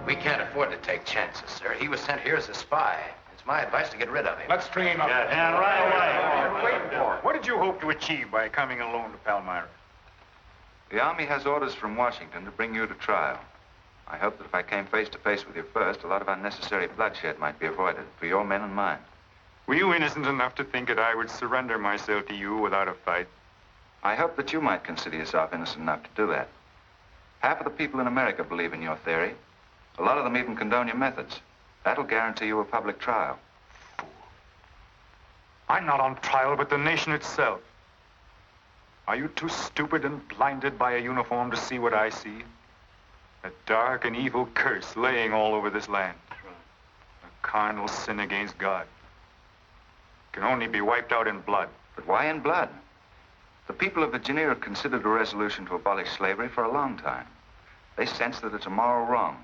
Speaker 4: We can't afford to take chances, sir. He was sent here as a spy. It's my advice to get rid of him.
Speaker 9: Let's train up.
Speaker 18: Yeah, right away.
Speaker 9: Wait for it. What did you hope to achieve by coming alone to Palmyra?
Speaker 3: The Army has orders from Washington to bring you to trial. I hope that if I came face to face with you first, a lot of unnecessary bloodshed might be avoided for your men and mine.
Speaker 15: Were you innocent enough to think that I would surrender myself to you without a fight?
Speaker 3: I hope that you might consider yourself innocent enough to do that. Half of the people in America believe in your theory. A lot of them even condone your methods. That'll guarantee you a public trial.
Speaker 15: I'm not on trial, but the nation itself. Are you too stupid and blinded by a uniform to see what I see? A dark and evil curse laying all over this land. A carnal sin against God. Can only be wiped out in blood.
Speaker 3: But why in blood? The people of Virginia have considered a resolution to abolish slavery for a long time. They sense that it's a moral wrong.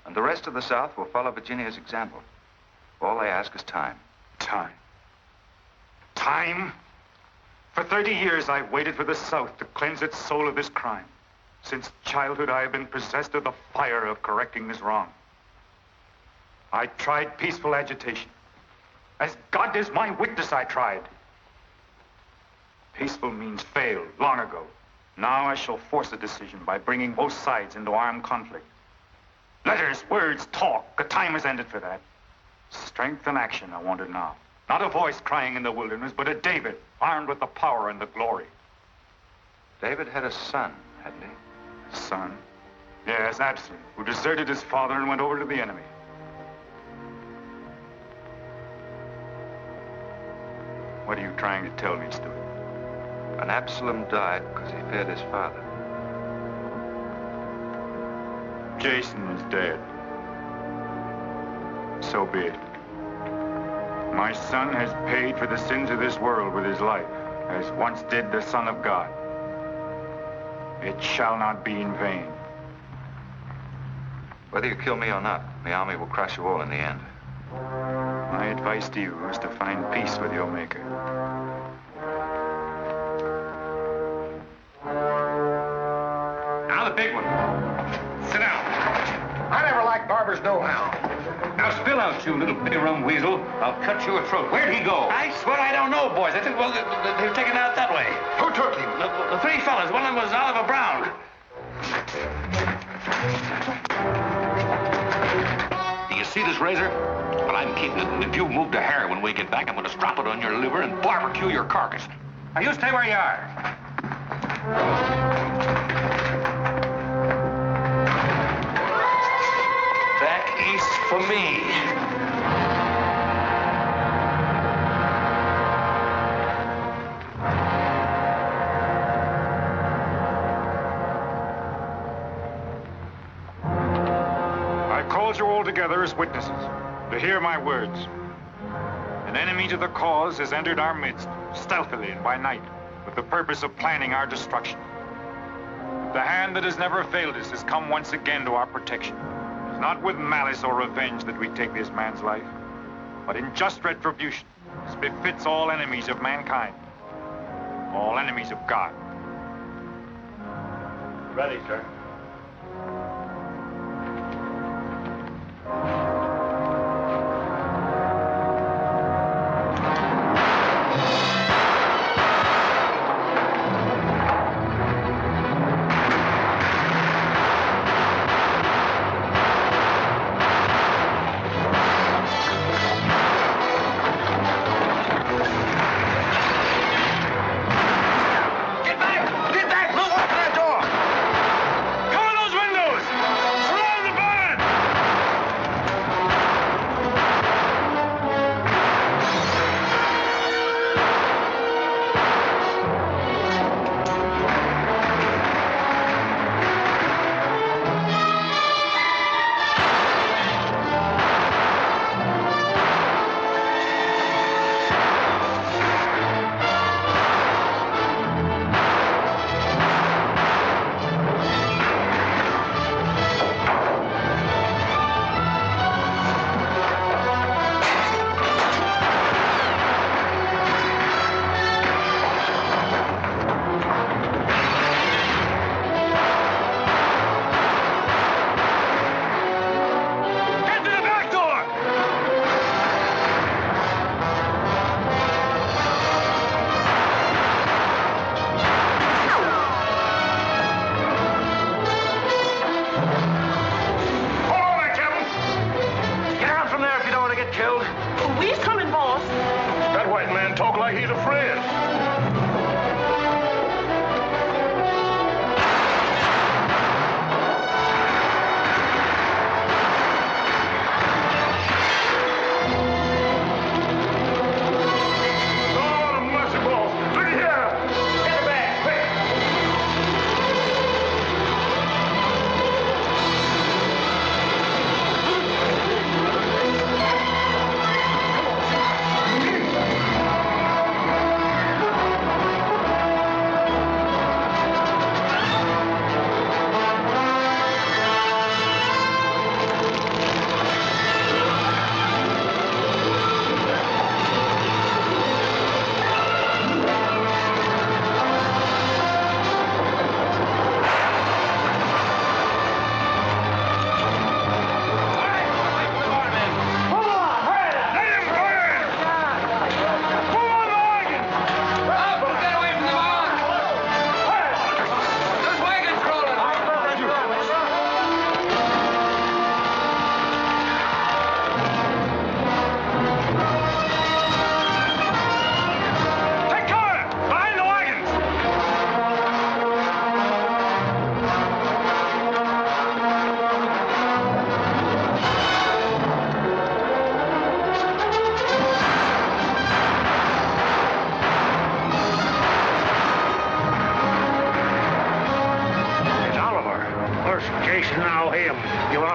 Speaker 3: And the rest of the South will follow Virginia's example. All they ask is time.
Speaker 15: Time? Time? For 30 years, I've waited for the South to cleanse its soul of this crime. Since childhood, I have been possessed of the fire of correcting this wrong. I tried peaceful agitation. As God is my witness, I tried. Peaceful means failed long ago. Now I shall force a decision by bringing both sides into armed conflict. Letters, words, talk. The time has ended for that. Strength and action are wanted now. Not a voice crying in the wilderness, but a David, armed with the power and the glory.
Speaker 3: David had a son, hadn't he?
Speaker 15: Son? Yes, Absalom, who deserted his father and went over to the enemy. What are you trying to tell me, Stuart?
Speaker 3: And Absalom died because he feared his father.
Speaker 15: Jason is dead. So be it. My son has paid for the sins of this world with his life, as once did the Son of God. It shall not be in vain.
Speaker 3: Whether you kill me or not, the army will crush you all in the end.
Speaker 15: My advice to you is to find peace with your Maker.
Speaker 11: Now the big one. Sit down.
Speaker 16: I never liked Barbers know-how.
Speaker 11: Now spill out, you little bay-rum weasel. I'll cut your throat. Where'd he go? I swear I don't know, boys. I think, well, they were taken out that way.
Speaker 16: Who took him?
Speaker 11: The three fellas. One of them was Oliver Brown. Do you see this razor? Well, I'm keeping it, and if you move a hair when we get back, I'm going to strap it on your liver and barbecue your carcass. Now, you stay where you are. Back east for me.
Speaker 15: I called you all together as witnesses to hear my words. An enemy to the cause has entered our midst, stealthily and by night, with the purpose of planning our destruction. The hand that has never failed us has come once again to our protection. It is not with malice or revenge that we take this man's life, but in just retribution, as befits all enemies of mankind, all enemies of God.
Speaker 17: Ready, sir.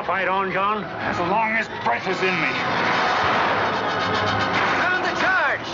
Speaker 14: fight on, John?
Speaker 15: As long as breath is in me.
Speaker 2: Sound the charge!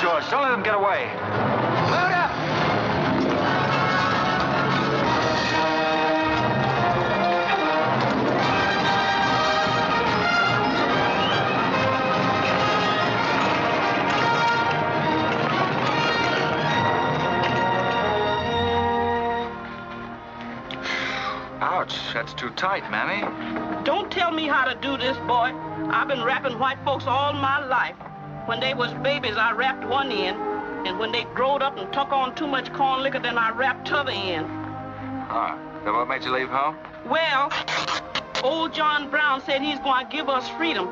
Speaker 3: George. Don't let them get away.
Speaker 2: Load up!
Speaker 3: Ouch, that's too tight, Mammy.
Speaker 20: Don't tell me how to do this, boy. I've been wrapping white folks all my life. When they was babies, I wrapped one end, and when they growed up and took on too much corn liquor, then I wrapped t'other end.
Speaker 3: Ah, so what made you leave home?
Speaker 20: Well, old John Brown said he's going to give us freedom.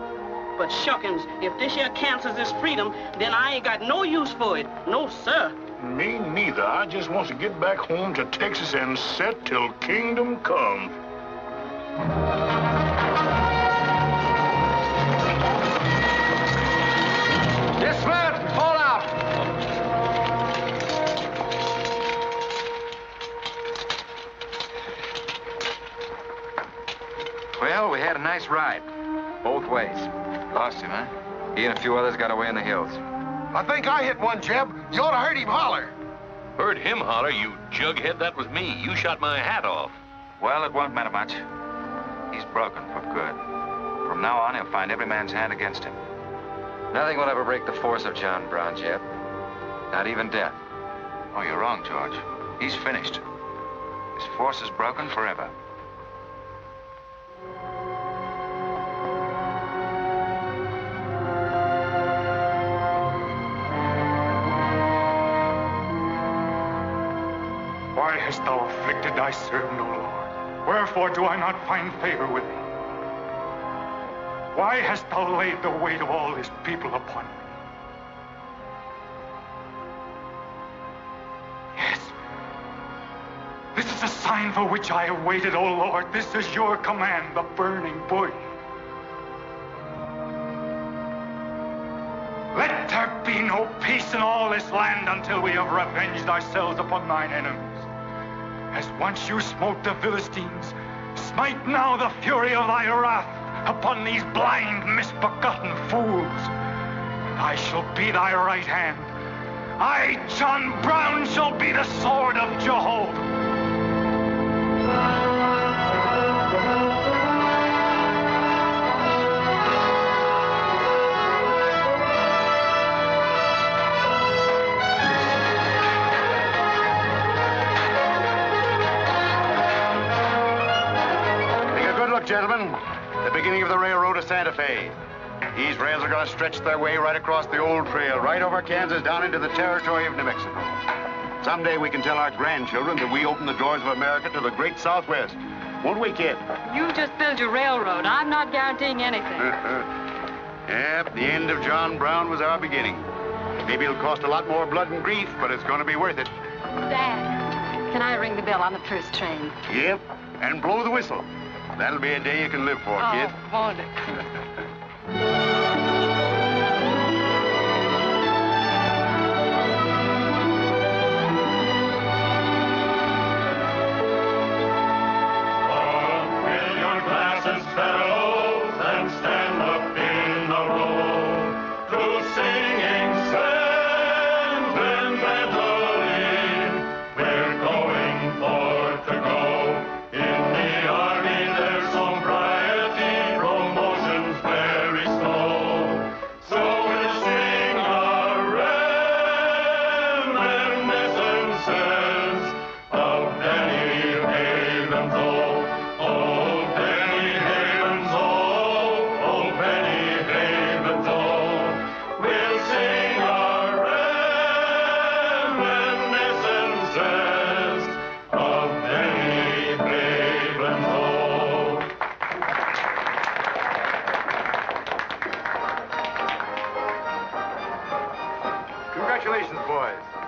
Speaker 20: But shuckins, if this here cancels this freedom, then I ain't got no use for it. No, sir.
Speaker 21: Me neither. I just want to get back home to Texas and set till kingdom come.
Speaker 10: Dismount! Fall out!
Speaker 3: Well, we had a nice ride. Both ways. Lost him, huh? He and a few others got away in the hills.
Speaker 16: I think I hit one, Jeb. You ought to heard him holler.
Speaker 11: Heard him holler, you jughead? That was me. You shot my hat off.
Speaker 3: Well, it won't matter much. He's broken for good. From now on, he'll find every man's hand against him. Nothing will ever break the force of John Brown, Jeb. Not even death. Oh, you're wrong, George. He's finished. His force is broken forever.
Speaker 15: Why hast thou afflicted thy servant, O Lord? Wherefore do I not find favor with thee? Why hast thou laid the weight of all this people upon me? Yes. This is a sign for which I have waited, O Lord. This is your command, the burning bush. Let there be no peace in all this land until we have revenged ourselves upon thine enemies. As once you smote the Philistines, smite now the fury of thy wrath upon these blind, misbegotten fools. And I shall be thy right hand. I, John Brown, shall be the sword of Jehovah.
Speaker 7: Gentlemen, the beginning of the railroad to Santa Fe. These rails are going to stretch their way right across the old trail, right over Kansas, down into the territory of New Mexico. Someday we can tell our grandchildren that we opened the doors of America to the great Southwest. Won't we, kid?
Speaker 22: You just build your railroad. I'm not guaranteeing anything.
Speaker 7: Yep, the end of John Brown was our beginning. Maybe it'll cost a lot more blood and grief, but it's going to be worth it.
Speaker 22: Dad, can I ring the bell on the first train?
Speaker 7: Yep, and blow the whistle. That'll be a day you can live for, kid.
Speaker 22: Won't it?
Speaker 12: Fill your glasses, fellows, and stand up in a row to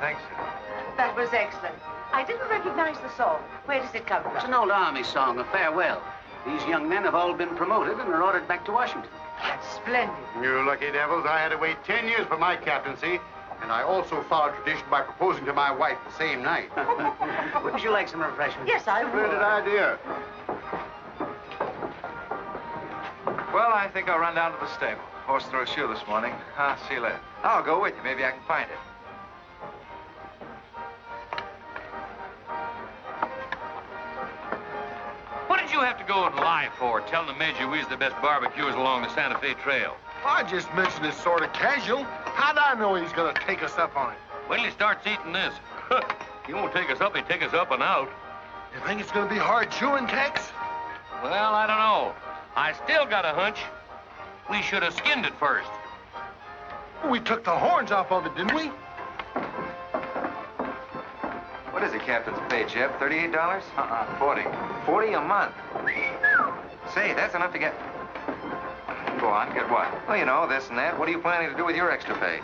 Speaker 3: think so.
Speaker 8: That was excellent. I didn't recognize the song. Where does it come from?
Speaker 13: It's an old Army song, a farewell. These young men have all been promoted and are ordered back to Washington.
Speaker 8: That's splendid.
Speaker 7: You lucky devils, I had to wait 10 years for my captaincy, and I also followed tradition by proposing to my wife the same night.
Speaker 13: Wouldn't you like some refreshment?
Speaker 8: Yes, I would.
Speaker 7: Splendid idea.
Speaker 3: Well, I think I'll run down to the stable. Horse threw a shoe this morning. I'll see you later. I'll go with you. Maybe I can find it.
Speaker 11: What did you have to go and lie for, telling the Major we's the best barbecuers along the Santa Fe Trail?
Speaker 16: I just mentioned it sort of casual. How'd I know he's gonna take us up on it?
Speaker 11: Wait till he starts eating this. He won't take us up, he'll take us up and out.
Speaker 16: You think it's gonna be hard chewing, Tex?
Speaker 11: Well, I don't know. I still got a hunch. We should have skinned it first.
Speaker 16: We took the horns off of it, didn't we?
Speaker 3: What is the captain's pay, Jeb? $38? 40. 40 a month. Say, that's enough to get... Go on, get what? Well, you know, this and that. What are you planning to do with your extra pay?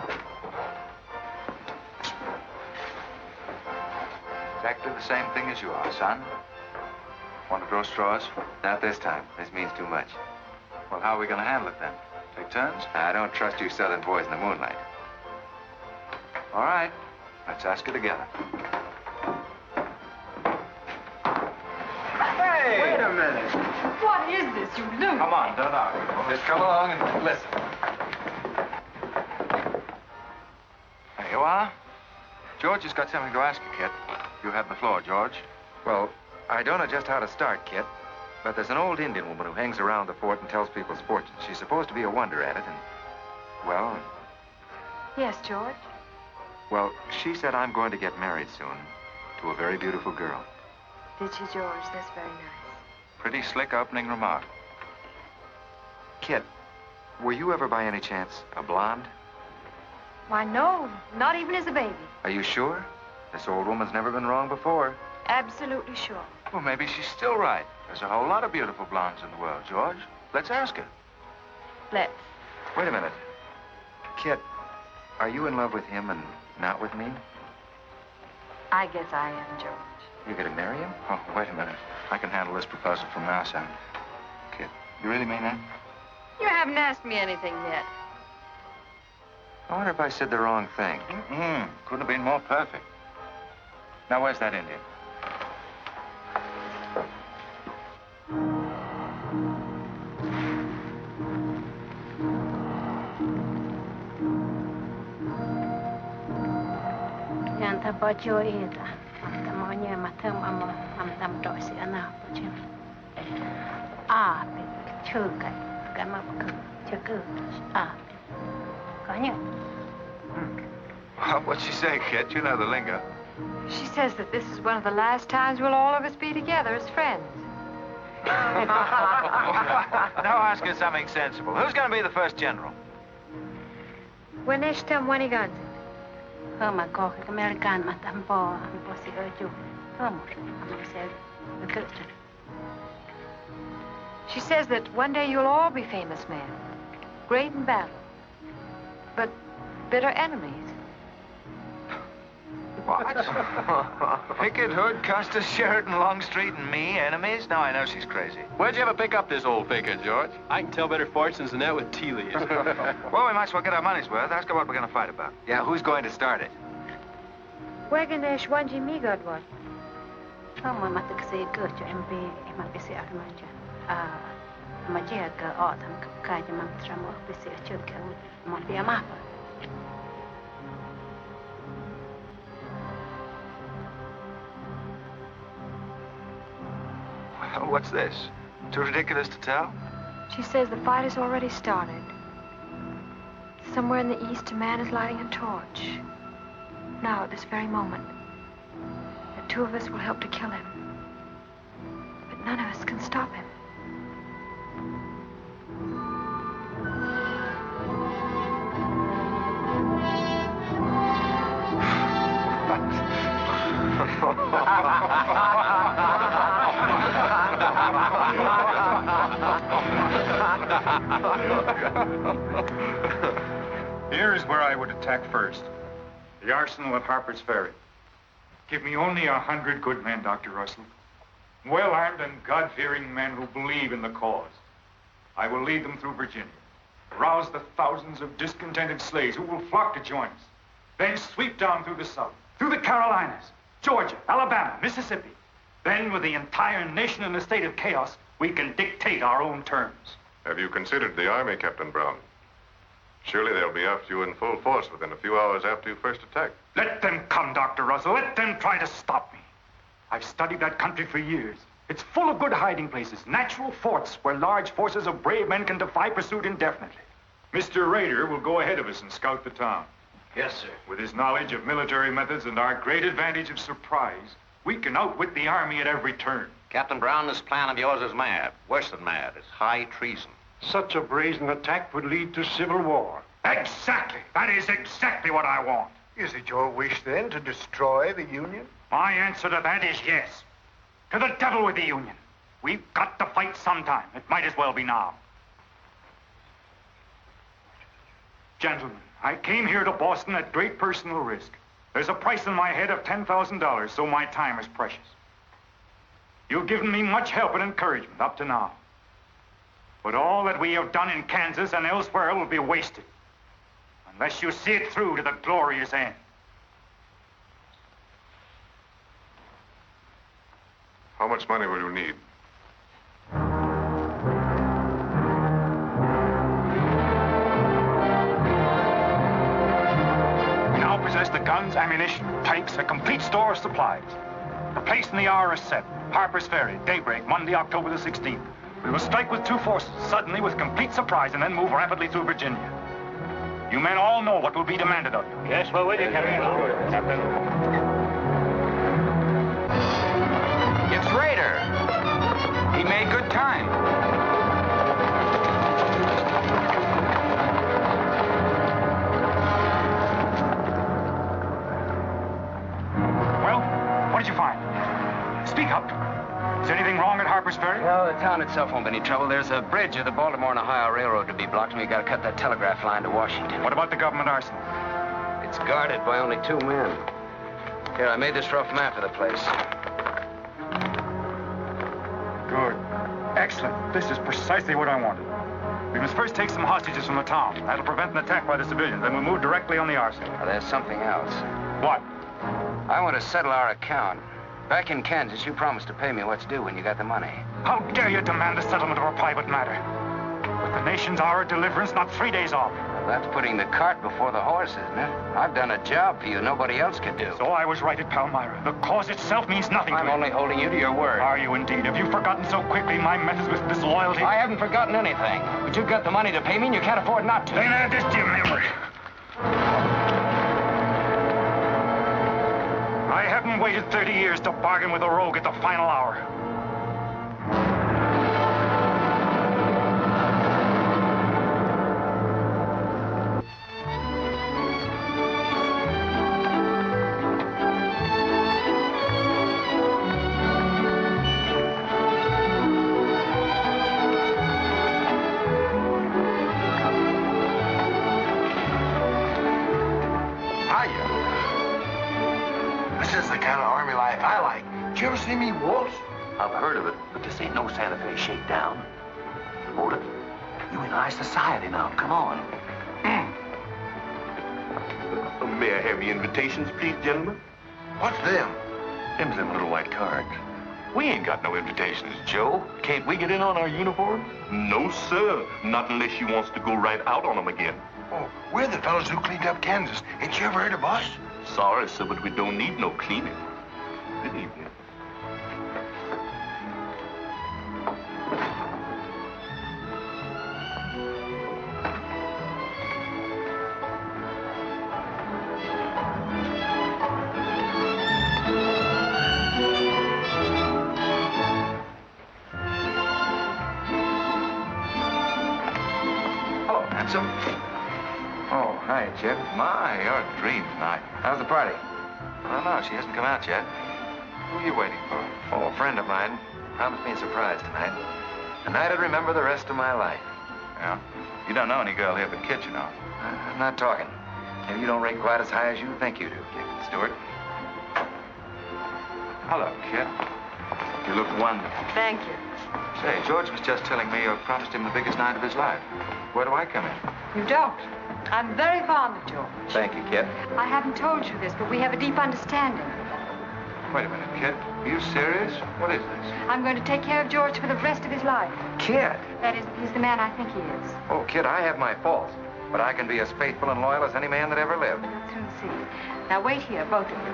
Speaker 3: Exactly the same thing as you are, son. Want to draw straws? Not this time. This means too much. Well, how are we going to handle it then? Take turns? I don't trust you southern boys in the moonlight. All right. Let's ask it together. Hey!
Speaker 8: Wait a minute. What is this, you loon?
Speaker 3: Come on, don't argue. Just come along and listen. There you are. George has got something to ask you, Kit. You have the floor, George. Well, I don't know just how to start, Kit, but there's an old Indian woman who hangs around the fort and tells people's fortunes. She's supposed to be a wonder at it, and, well...
Speaker 22: Yes, George?
Speaker 3: Well, she said I'm going to get married soon to a very beautiful girl.
Speaker 22: Did she, George? That's very nice.
Speaker 3: Pretty slick opening remark. Kit, were you ever by any chance a blonde?
Speaker 22: Why, no. Not even as a baby.
Speaker 3: Are you sure? This old woman's never been wrong before.
Speaker 22: Absolutely sure.
Speaker 3: Well, maybe she's still right. There's a whole lot of beautiful blondes in the world, George. Let's ask her.
Speaker 22: Let's.
Speaker 3: Wait a minute. Kit, are you in love with him and not with me?
Speaker 22: I guess I am, George.
Speaker 3: You're going to marry him? Oh, wait a minute. I can handle this proposal from our side. Kit, you really mean that?
Speaker 22: You haven't asked me anything yet.
Speaker 3: I wonder if I said the wrong thing. Couldn't have been more perfect. Now, where's that Indian?
Speaker 22: Yanta bacho ita. Amtamonya matam amo amtam dosi ana bacho. Ah, chuka. Gama ku. Chuku. Ah. Kanya.
Speaker 3: What'd she say, Kit? You know the lingo.
Speaker 22: She says that this is one of the last times we'll all of us be together as friends.
Speaker 3: Now ask her something sensible. Who's going to be the first general?
Speaker 22: When they stem when he guns. Hama ko American matampo si oju. She says that one day you'll all be famous men, great in battle, but bitter enemies.
Speaker 3: What? Pickett, Hood, Custer, Sheridan, Longstreet, and me, enemies? Now I know she's crazy.
Speaker 11: Where'd you ever pick up this old faker, George? I can tell better fortunes than that with tea leaves.
Speaker 3: Well, we might as well get our money's worth. Ask her what we're going to fight about. Yeah, who's going to start it?
Speaker 22: Weganesh wanji mi godwad. Hama matakse gocho MB emapisi armaja. Magia ka autumn kaja mantramo bisi achulka mapi amapa.
Speaker 3: Well, what's this? Too ridiculous to tell?
Speaker 22: She says the fight has already started. Somewhere in the east, a man is lighting a torch. Now, at this very moment, the two of us will help to kill him. But none of us can stop him.
Speaker 15: Here's where I would attack first. The arsenal at Harpers Ferry. Give me only 100 good men, Dr. Russell. Well-armed and God-fearing men who believe in the cause. I will lead them through Virginia. Rouse the thousands of discontented slaves who will flock to join us. Then sweep down through the South, through the Carolinas, Georgia, Alabama, Mississippi. Then, with the entire nation in a state of chaos, we can dictate our own terms.
Speaker 1: Have you considered the Army, Captain Brown? Surely they'll be after you in full force within a few hours after you first attack.
Speaker 15: Let them come, Dr. Russell. Let them try to stop me. I've studied that country for years. It's full of good hiding places, natural forts where large forces of brave men can defy pursuit indefinitely. Mr. Rader will go ahead of us and scout the town.
Speaker 13: Yes, sir.
Speaker 15: With his knowledge of military methods and our great advantage of surprise, we can outwit the Army at every turn.
Speaker 18: Captain Brown, this plan of yours is mad. Worse than mad. It's high treason.
Speaker 9: Such a brazen attack would lead to civil war.
Speaker 15: Exactly. That is exactly what I want.
Speaker 16: Is it your wish, then, to destroy the Union?
Speaker 15: My answer to that is yes. To the devil with the Union. We've got to fight sometime. It might as well be now. Gentlemen, I came here to Boston at great personal risk. There's a price in my head of $10,000, so my time is precious. You've given me much help and encouragement up to now. But all that we have done in Kansas and elsewhere will be wasted unless you see it through to the glorious end.
Speaker 1: How much money will you need?
Speaker 15: We now possess the guns, ammunition, tanks, a complete store of supplies. The place and the hour are set. Harpers Ferry, daybreak, Monday, October the 16th. We will strike with two forces, suddenly with complete surprise, and then move rapidly through Virginia. You men all know what will be demanded of you.
Speaker 19: Yes, we're with you, Captain.
Speaker 15: Captain.
Speaker 2: It's Rader. He made good time.
Speaker 15: Well, what did you find? Speak up. Is anything wrong at Harpers Ferry?
Speaker 2: No, the town itself won't be any trouble. There's a bridge of the Baltimore and Ohio Railroad to be blocked, and we got to cut that telegraph line to Washington.
Speaker 15: What about the government arsenal?
Speaker 2: It's guarded by only 2 men. Here, I made this rough map of the place.
Speaker 15: Good. Excellent. This is precisely what I wanted. We must first take some hostages from the town. That'll prevent an attack by the civilians. Then we'll move directly on the arsenal.
Speaker 2: Now, there's something else.
Speaker 15: What?
Speaker 2: I want to settle our account. Back in Kansas, you promised to pay me what's due when you got the money.
Speaker 15: How dare you demand the settlement of a private matter? With the nation's hour of deliverance not 3 days off.
Speaker 2: Well, that's putting the cart before the horse, isn't it? I've done a job for you nobody else could do.
Speaker 15: So I was right at Palmyra. The cause itself means nothing to
Speaker 2: I'm
Speaker 15: you.
Speaker 2: only holding you to your word.
Speaker 15: Are you indeed? Have you forgotten so quickly my methods with disloyalty?
Speaker 2: I haven't forgotten anything. But you've got the money to pay me and you can't afford not to.
Speaker 15: Then add this to your memory. I haven't waited 30 years to bargain with a rogue at the final hour.
Speaker 16: This is the kind of army life I like. Did you ever see me wolves?
Speaker 13: I've heard of it, but this ain't no Santa Fe shakedown. Hold it. You in high society now. Come on.
Speaker 5: May I have your invitations, please, gentlemen?
Speaker 16: What's them?
Speaker 5: Them's them little white cards. We ain't got no invitations, Joe. Can't we get in on our uniforms? No, sir. Not unless you wants to go right out on them again.
Speaker 16: Oh, we're the fellows who cleaned up Kansas. Ain't you ever heard of us?
Speaker 5: Sorry, sir, but we don't need no cleaning. Good evening.
Speaker 2: Hello, handsome. Oh, hi, Jeb.
Speaker 3: My, you're a dream tonight.
Speaker 2: How's the party?
Speaker 3: I don't know. She hasn't come out yet. Who are you waiting for?
Speaker 2: Oh, a friend of mine promised me a surprise tonight. A night I'd remember the rest of my life.
Speaker 3: Yeah? You don't know any girl here but Kit, you know.
Speaker 2: I'm not talking.
Speaker 3: Maybe you don't rate quite as high as you think you do, Captain Stuart. Hello, kid. You look wonderful.
Speaker 22: Thank you.
Speaker 3: Say, George was just telling me you promised him the biggest night of his life. Where do I come in?
Speaker 22: You don't. I'm very fond of George.
Speaker 3: Thank you, kid.
Speaker 22: I haven't told you this, but we have a deep understanding.
Speaker 3: Wait a minute, kid. Are you serious? What is this?
Speaker 22: I'm going to take care of George for the rest of his life.
Speaker 3: Kid?
Speaker 22: That is, if he's the man I think he is.
Speaker 3: Oh, kid, I have my faults. But I can be as faithful and loyal as any man that ever lived.
Speaker 22: We'll soon see. Now wait here, both of you.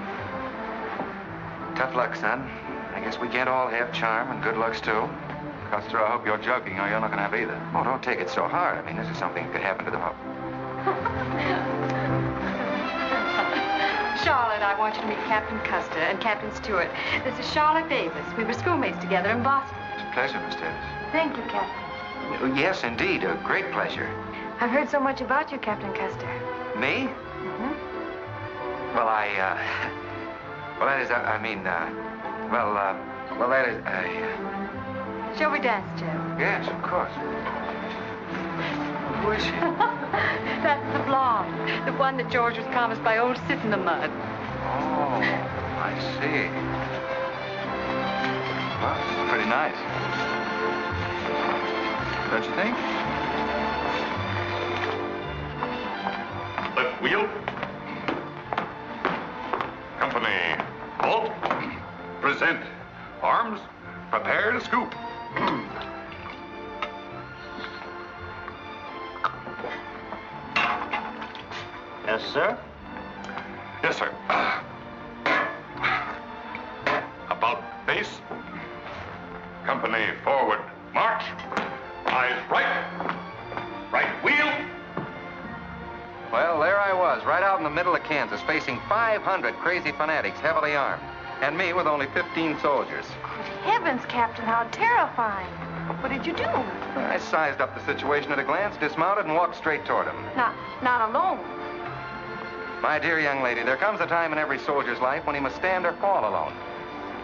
Speaker 3: Tough luck, son. I guess we can't all have charm and good looks, too. Custer, I hope you're joking, or you're not going to have either. Oh, don't take it so hard. I mean, this is something that could happen to the whole...
Speaker 22: Charlotte, I want you to meet Captain Custer and Captain Stuart. This is Charlotte Davis. We were schoolmates together in Boston.
Speaker 3: It's a pleasure, Miss Davis.
Speaker 22: Thank you, Captain.
Speaker 3: Yes, indeed. A great pleasure.
Speaker 22: I've heard so much about you, Captain Custer.
Speaker 3: Me?
Speaker 22: Mm-hmm.
Speaker 3: Well, well, that is, well, that is,
Speaker 22: Shall we dance, Jeb?
Speaker 3: Yes, of course. Who is she?
Speaker 22: That's the blonde. The one that George was promised by old Sit in the Mud.
Speaker 3: Oh, I see. Well, it's pretty nice. Don't you think?
Speaker 5: Left wheel. Company, halt. Present. Arms, prepare to scoop.
Speaker 18: Yes, sir?
Speaker 5: Yes, sir. About face. Company, forward. March. Eyes right. Right wheel.
Speaker 3: Well, there I was, right out in the middle of Kansas, facing 500 crazy fanatics, heavily armed. And me with only 15 soldiers.
Speaker 22: Heavens, Captain, how terrifying. What did you do?
Speaker 3: I sized up the situation at a glance, dismounted, and walked straight toward him.
Speaker 22: Not alone.
Speaker 3: My dear young lady, there comes a time in every soldier's life when he must stand or fall alone.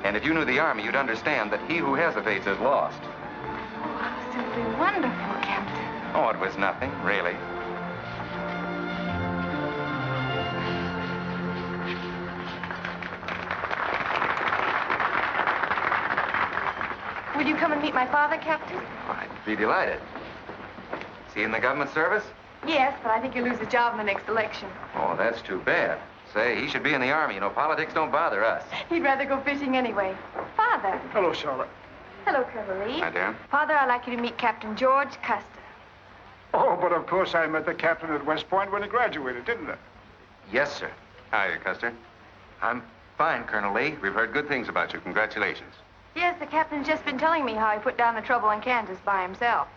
Speaker 3: And if you knew the Army, you'd understand that he who hesitates is lost.
Speaker 22: Oh, simply wonderful, Captain.
Speaker 3: Oh, it was nothing, really.
Speaker 22: Will you come and meet my father, Captain?
Speaker 3: I'd be delighted. Is he in the government service?
Speaker 22: Yes, but I think he'll lose his job in the next election.
Speaker 3: Oh, that's too bad. Say, he should be in the Army. You know, politics don't bother us.
Speaker 22: He'd rather go fishing anyway. Father.
Speaker 9: Hello, Charlotte.
Speaker 22: Hello, Colonel Lee.
Speaker 3: Hi, dear.
Speaker 22: Father, I'd like you to meet Captain George Custer.
Speaker 9: Oh, but of course I met the captain at West Point when he graduated, didn't I?
Speaker 3: Yes, sir.
Speaker 1: Hi, Custer. I'm fine, Colonel Lee. We've heard good things about you. Congratulations.
Speaker 22: Yes, the captain's just been telling me how he put down the trouble in Kansas by himself.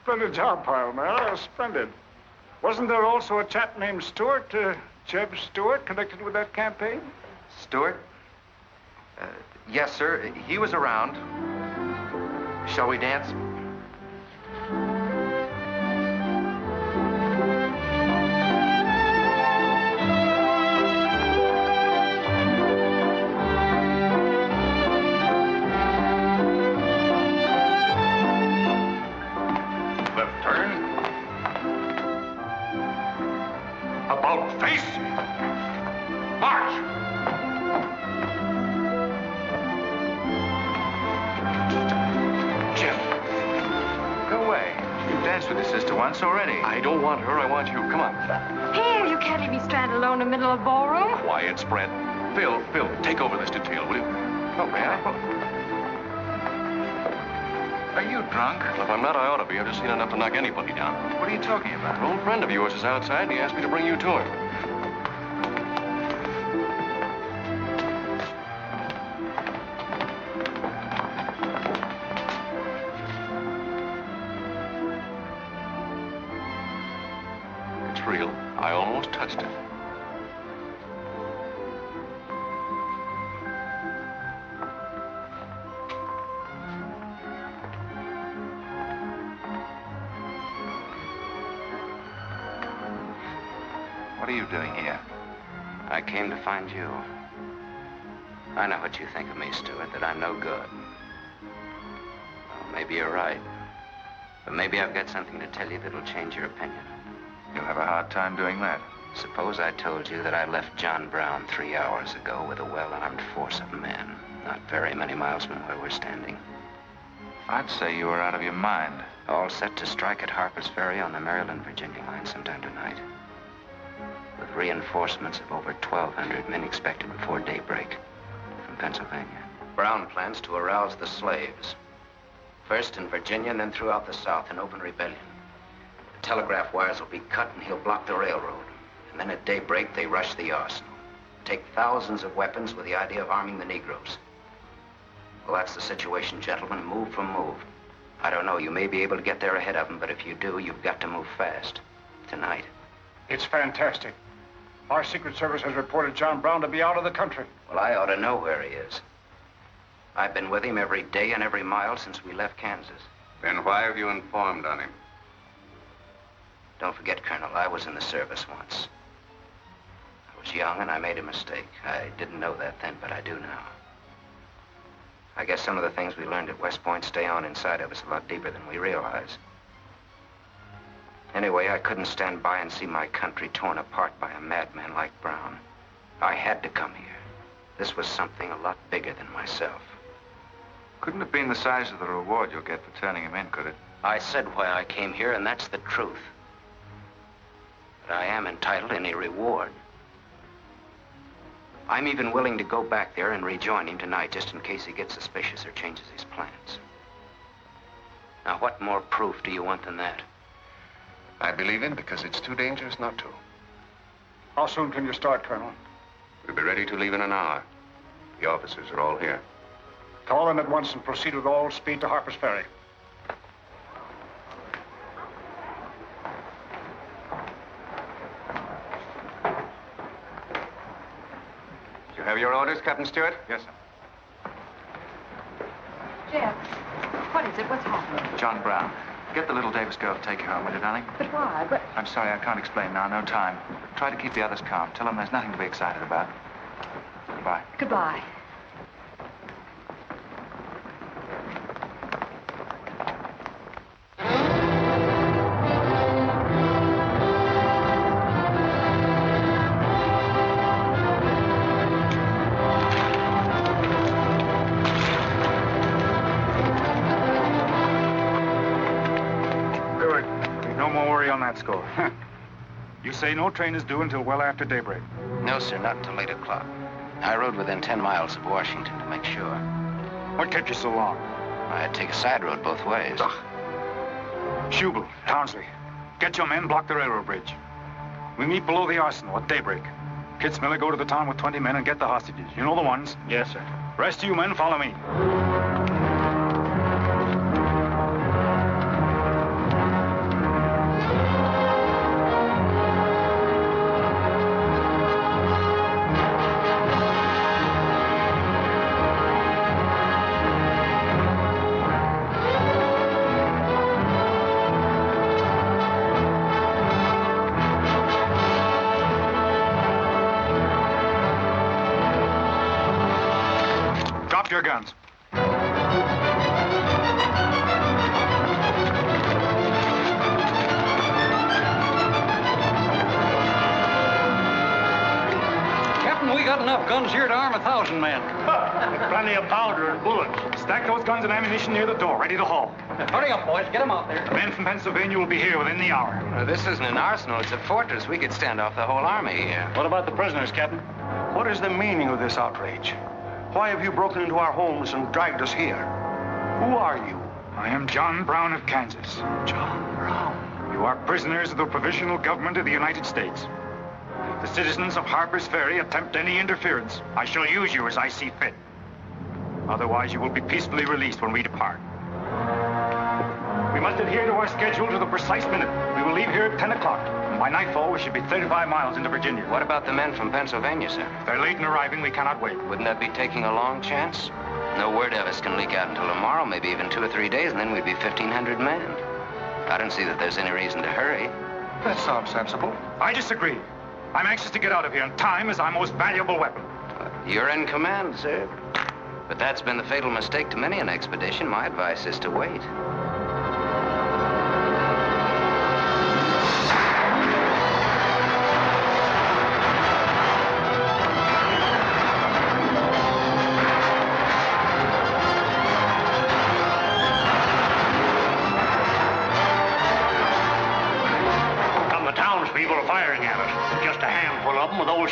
Speaker 9: Splendid job, pile, man. Splendid. Wasn't there also a chap named Stuart, Jeb Stuart, connected with that campaign?
Speaker 3: Stuart? Yes, sir. He was around. Shall we dance?
Speaker 5: Left turn. About face. March.
Speaker 3: Jim. Go away. You've danced with your sister once already.
Speaker 10: I don't want her. I want you. Come on.
Speaker 22: Here, you can't leave me stranded alone in the middle of the ballroom.
Speaker 10: Quiet, spread. Phil, take over this detail, will you?
Speaker 3: Oh, may I? Are you drunk?
Speaker 10: If I'm not, I ought to be. I've just seen enough to knock anybody down.
Speaker 3: What are you talking about?
Speaker 10: An old friend of yours is outside, and he asked me to bring you to him. It's real. I almost touched it.
Speaker 3: What are you doing here?
Speaker 13: I came to find you. I know what you think of me, Stuart, that I'm no good. Well, maybe you're right. But maybe I've got something to tell you that'll change your opinion.
Speaker 3: You'll have a hard time doing that.
Speaker 13: Suppose I told you that I left John Brown 3 hours ago with a well-armed force of men, not very many miles from where we're standing.
Speaker 3: I'd say you were out of your mind.
Speaker 13: All set to strike at Harpers Ferry on the Maryland-Virginia line sometime tonight. With reinforcements of over 1,200 men expected before daybreak from Pennsylvania. Brown plans to arouse the slaves. First in Virginia and then throughout the South in open rebellion. The telegraph wires will be cut and he'll block the railroad. And then at daybreak, they rush the arsenal. Take thousands of weapons with the idea of arming the Negroes. Well, that's the situation, gentlemen. Move for move. I don't know, you may be able to get there ahead of them, but if you do, you've got to move fast. Tonight.
Speaker 9: It's fantastic. Our Secret Service has reported John Brown to be out of the country.
Speaker 13: Well, I ought to know where he is. I've been with him every day and every mile since we left Kansas.
Speaker 1: Then why have you informed on him?
Speaker 13: Don't forget, Colonel, I was in the service once. I was young and I made a mistake. I didn't know that then, but I do now. I guess some of the things we learned at West Point stay on inside of us a lot deeper than we realize. Anyway, I couldn't stand by and see my country torn apart by a madman like Brown. I had to come here. This was something a lot bigger than myself.
Speaker 3: Couldn't have been the size of the reward you'll get for turning him in, could it?
Speaker 13: I said why I came here, and that's the truth. But I am entitled to any reward. I'm even willing to go back there and rejoin him tonight, just in case he gets suspicious or changes his plans. Now, what more proof do you want than that?
Speaker 7: I believe him because it's too dangerous not to.
Speaker 9: How soon can you start, Colonel?
Speaker 7: We'll be ready to leave in an hour. The officers are all here.
Speaker 9: Call them at once and proceed with all speed to Harpers Ferry.
Speaker 1: You have your orders, Captain Stuart?
Speaker 9: Yes, sir.
Speaker 22: Jeb, what is it? What's happening?
Speaker 3: John Brown. Get the little Davis girl to take you home, will you, darling?
Speaker 22: But why? But
Speaker 3: I'm sorry, I can't explain now. No time. Try to keep the others calm. Tell them there's nothing to be excited about. Goodbye.
Speaker 22: goodbye.
Speaker 9: On that score. You say no train is due until well after daybreak?
Speaker 13: No, sir, not until 8 o'clock. I rode within 10 miles of Washington to make sure.
Speaker 9: What kept you so long?
Speaker 13: I had to take a side road both ways.
Speaker 9: Schubel, Townsley, get your men, block the railroad bridge. We meet below the arsenal at daybreak. Kitzmiller, go to the town with 20 men and get the hostages. You know the ones?
Speaker 10: Yes, sir.
Speaker 9: Rest of you men, follow me. Your guns.
Speaker 19: Captain, we got enough guns here to arm 1,000 men.
Speaker 10: Plenty of powder and bullets.
Speaker 9: Stack those guns and ammunition near the door, ready to haul.
Speaker 19: Hurry up, boys. Get them out there.
Speaker 9: The men from Pennsylvania will be here within the hour.
Speaker 13: This isn't an arsenal. It's a fortress. We could stand off the whole army here.
Speaker 10: What about the prisoners, Captain?
Speaker 16: What is the meaning of this outrage? Why have you broken into our homes and dragged us here? Who are you?
Speaker 9: I am John Brown of Kansas.
Speaker 16: John Brown?
Speaker 9: You are prisoners of the provisional government of the United States. If the citizens of Harpers Ferry attempt any interference, I shall use you as I see fit. Otherwise, you will be peacefully released when we depart. We must adhere to our schedule to the precise minute. We will leave here at 10 o'clock. And by nightfall, we should be 35 miles into Virginia.
Speaker 13: What about the men from Pennsylvania, sir?
Speaker 9: If they're late in arriving, we cannot wait.
Speaker 13: Wouldn't that be taking a long chance? No word of us can leak out until tomorrow, maybe even 2 or 3 days, and then we'd be 1,500 men. I don't see that there's any reason to hurry.
Speaker 16: That sounds sensible.
Speaker 9: I disagree. I'm anxious to get out of here, and time is our most valuable weapon.
Speaker 13: You're in command, sir. But that's been the fatal mistake to many an expedition. My advice is to wait.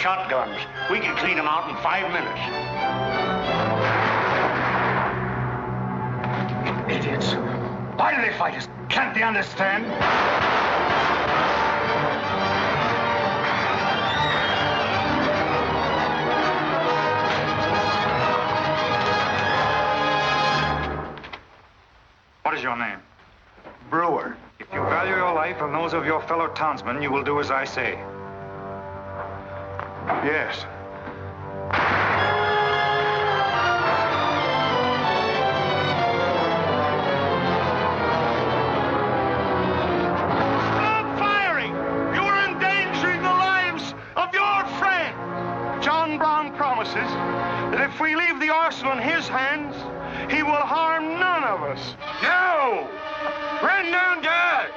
Speaker 9: shotguns. We can clean them out in 5 minutes. Idiots. Why do they fight us? Can't they understand?
Speaker 15: What is your name?
Speaker 9: Brewer.
Speaker 15: If you value your life and those of your fellow townsmen, you will do as I say.
Speaker 9: Yes.
Speaker 21: Stop firing! You are endangering the lives of your friend.
Speaker 9: John Brown promises that if we leave the arsenal in his hands, he will harm none of us. No! Run down, guard!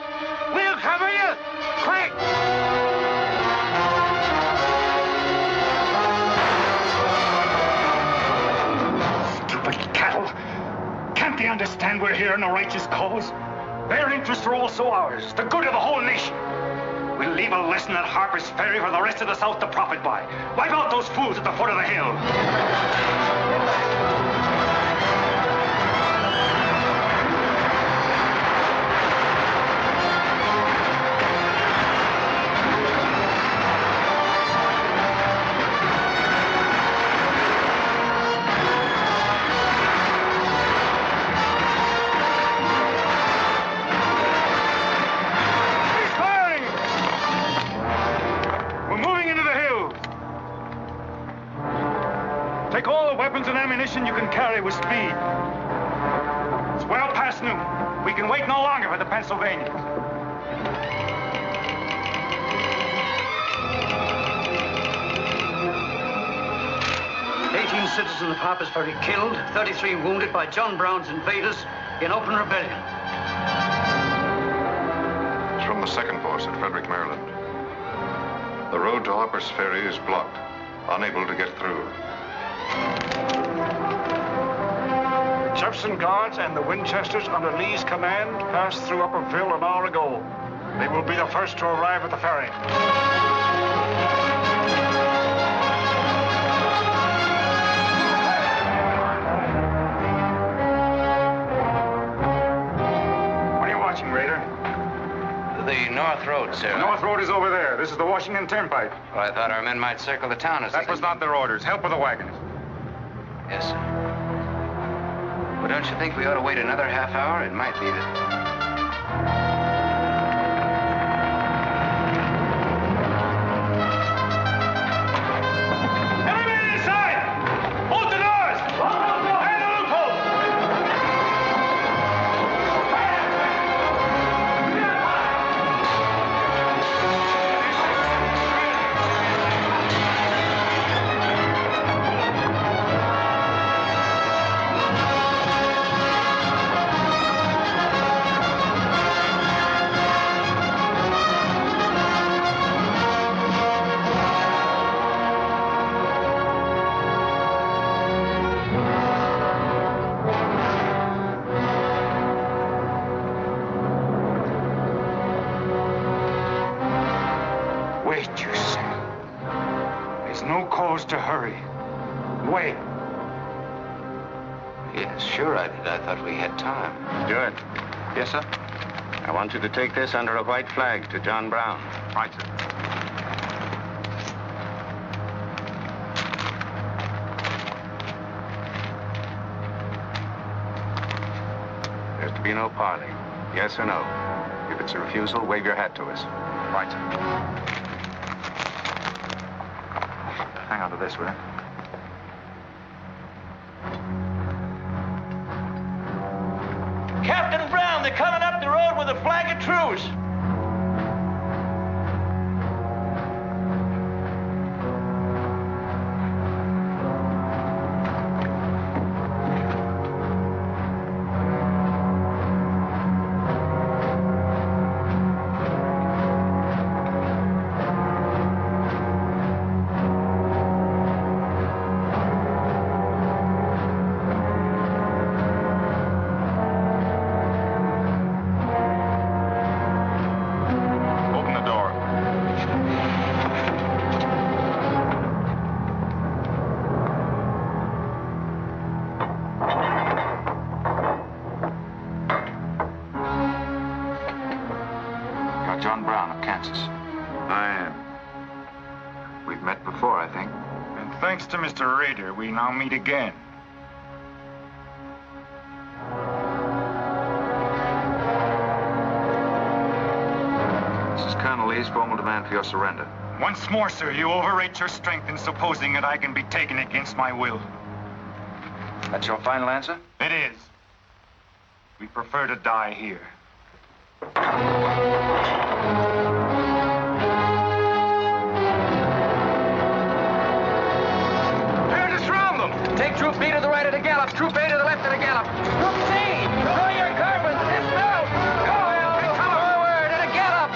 Speaker 9: We'll cover you! Quick! Stupid cattle! Can't they understand we're here in a righteous cause? Their interests are also ours, the good of the whole nation. We'll leave a lesson at Harpers Ferry for the rest of the South to profit by. Wipe out those fools at the foot of the hill.
Speaker 15: Take all the weapons and ammunition you can carry with speed. It's well past noon. We can wait no longer for the Pennsylvania.
Speaker 19: 18 citizens of Harpers Ferry killed, 33 wounded by John Brown's invaders in open rebellion.
Speaker 1: It's from the second force at Frederick, Maryland. The road to Harpers Ferry is blocked, unable to get through.
Speaker 9: Jefferson Guards and the Winchesters under Lee's command passed through Upperville an hour ago. They will be the first to arrive at the ferry.
Speaker 15: What are you watching, Raider?
Speaker 13: The North Road, sir.
Speaker 15: The North Road is over there. This is the Washington Turnpike.
Speaker 13: Well, I thought our men might circle the town as
Speaker 15: That was not their orders. Help with the wagons.
Speaker 13: Yes, sir. Well, don't you think we ought to wait another half hour? It might be that...
Speaker 21: Everybody inside! Bolt the doors! And the loophole!
Speaker 15: Wait, you say. There's no cause to hurry. Wait.
Speaker 13: Yes, sure I did. I thought we had time.
Speaker 17: Stuart,
Speaker 13: Yes, sir?
Speaker 17: I want you to take this under a white flag to John Brown.
Speaker 15: Right, sir.
Speaker 17: There's to be no parley. Yes or no? If it's a refusal, wave your hat to us.
Speaker 15: Right, sir. Hang on to this, will you?
Speaker 21: Captain Brown, they're coming up the road with a flag of truce.
Speaker 3: Francis.
Speaker 15: I am.
Speaker 3: We've met before, I think.
Speaker 15: And thanks to Mr. Rader, we now meet again.
Speaker 3: This is Colonel Lee's formal demand for your surrender.
Speaker 15: Once more, sir, you overrate your strength in supposing that I can be taken against my will.
Speaker 3: That's your final answer?
Speaker 15: It is. We prefer to die here.
Speaker 10: Prepare to surround them! Take Troop B to the right of the gallop, Troop A to the left of the gallop. Troop C, throw your carbons, dismount! Go! Forward at a gallop!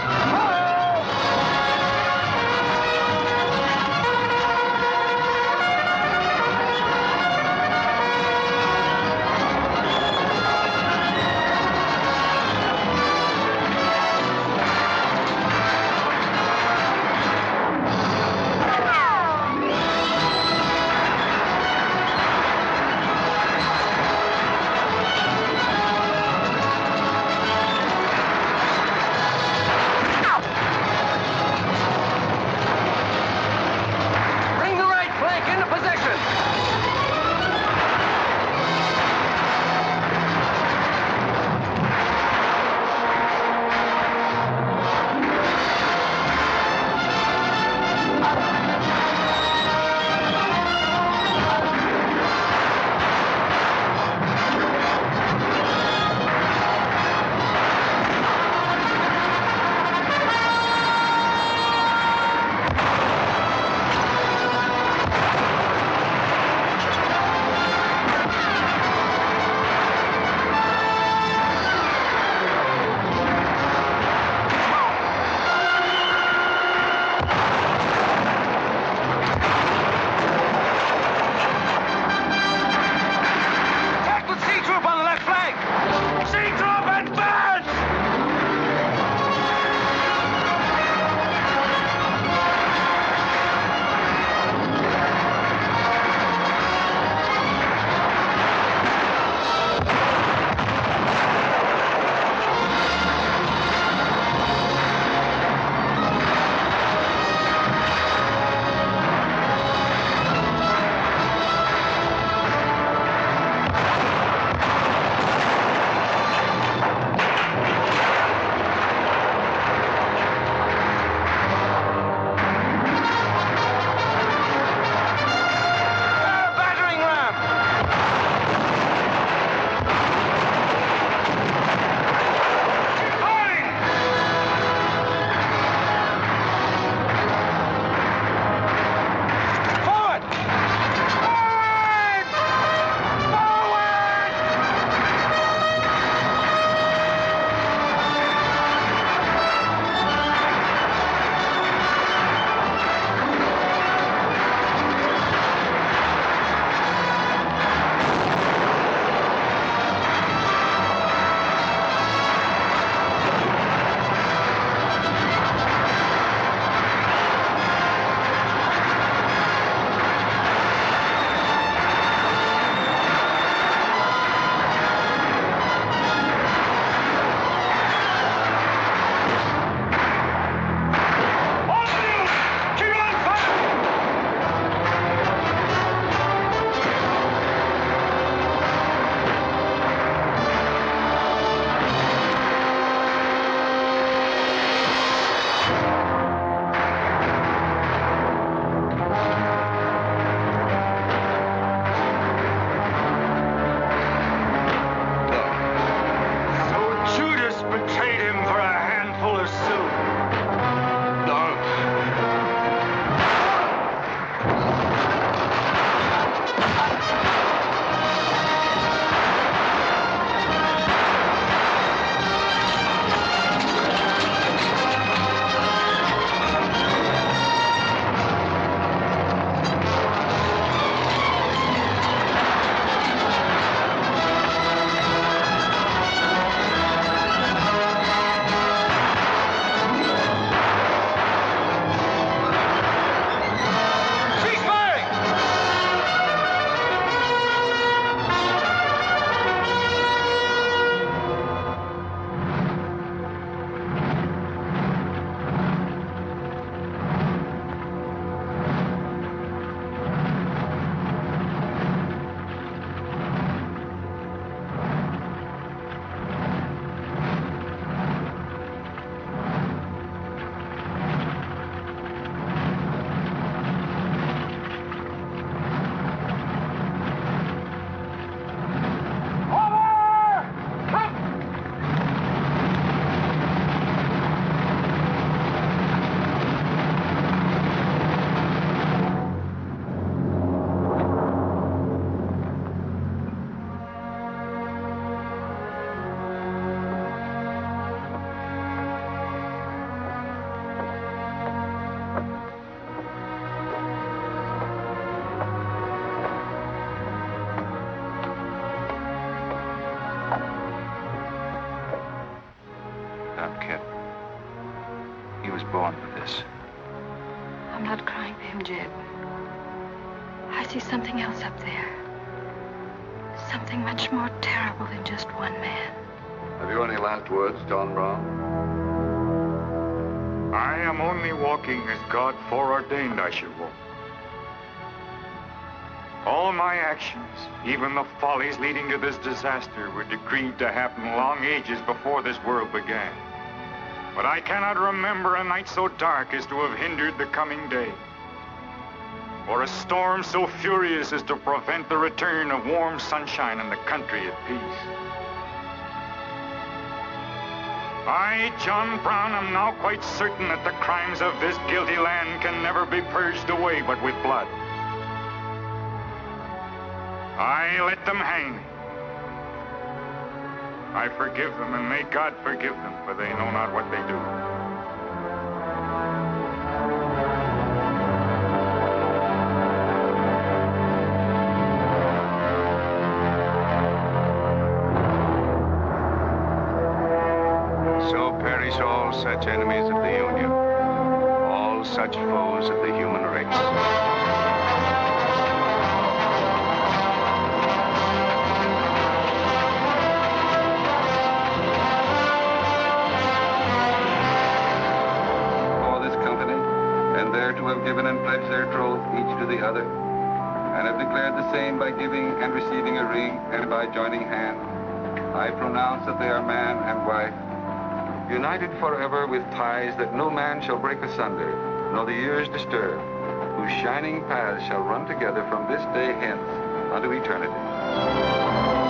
Speaker 3: go on with this.
Speaker 22: I'm not crying for him, Jeb. I see something else up there. Something much more terrible than just one man.
Speaker 1: Have you any last words, John Brown?
Speaker 9: I am only walking as God foreordained I should walk. All my actions, even the follies leading to this disaster, were decreed to happen long ages before this world began. But I cannot remember a night so dark as to have hindered the coming day, or a storm so furious as to prevent the return of warm sunshine and the country at peace. I, John Brown, am now quite certain that the crimes of this guilty land can never be purged away but with blood. I let them hang me. I forgive them, and may God forgive them, for they know not what they do.
Speaker 1: So perish all such enemies of the Union, all such foes of the human race.
Speaker 4: To have given and pledged their troth each to the other, and have declared the same by giving and receiving a ring and by joining hands, I pronounce that they are man and wife, united forever with ties that no man shall break asunder, nor the years disturb, whose shining paths shall run together from this day hence unto eternity.